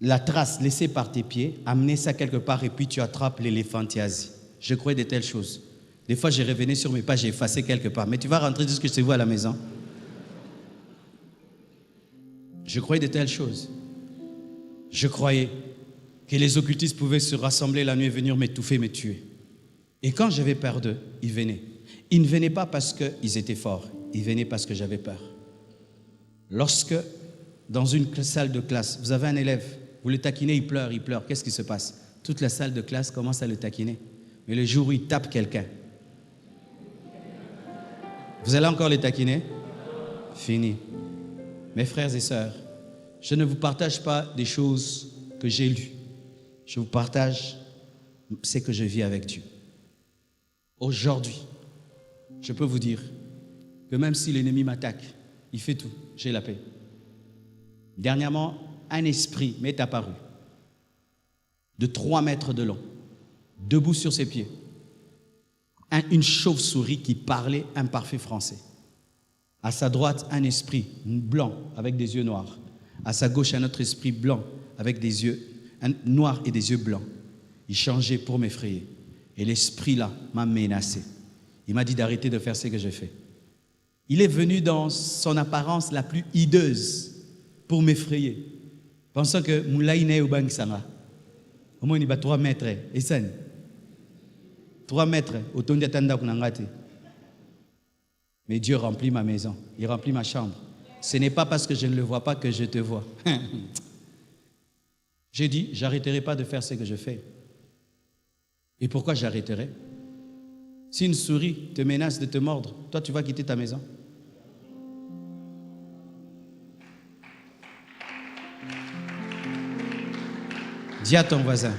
[SPEAKER 2] la trace laissée par tes pieds, amener ça quelque part et puis tu attrapes l'éléphantiasie. Je croyais de telles choses. Des fois, j'ai revenais sur mes pas, j'ai effacé quelque part. Mais tu vas rentrer jusque chez vous à la maison. Je croyais de telles choses. Je croyais que les occultistes pouvaient se rassembler la nuit et venir m'étouffer, me tuer. Et quand j'avais peur d'eux, ils venaient. Ils ne venaient pas parce qu'ils étaient forts, ils venaient parce que j'avais peur. Lorsque, dans une salle de classe, vous avez un élève, vous le taquinez, il pleure, qu'est-ce qui se passe? Toute la salle de classe commence à le taquiner. Mais le jour où il tape quelqu'un, vous allez encore les taquiner? Fini. Mes frères et sœurs, je ne vous partage pas des choses que j'ai lues. Je vous partage ce que je vis avec Dieu. Aujourd'hui, je peux vous dire que même si l'ennemi m'attaque, il fait tout, j'ai la paix. Dernièrement, un esprit m'est apparu de 3 mètres de long, debout sur ses pieds. Une chauve-souris qui parlait un parfait français. À sa droite, un esprit blanc avec des yeux noirs. À sa gauche, un autre esprit blanc avec des yeux noirs et des yeux blancs. Il changeait pour m'effrayer. Et l'esprit-là m'a menacé. Il m'a dit d'arrêter de faire ce que j'ai fait. Il est venu dans son apparence la plus hideuse pour m'effrayer. Pensant que Moulaïne ou Bangsanga, au moins il va 3 mètres. Et ça, 3 mètres, autour de Tanda Kunangate. Mais Dieu remplit ma maison, il remplit ma chambre. Ce n'est pas parce que je ne le vois pas que je te vois. J'ai dit, j'arrêterai pas de faire ce que je fais. Et pourquoi j'arrêterai? Si une souris te menace de te mordre, toi tu vas quitter ta maison. Dis à ton voisin,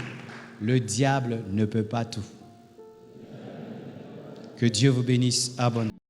[SPEAKER 2] le diable ne peut pas tout. Que Dieu vous bénisse abondamment.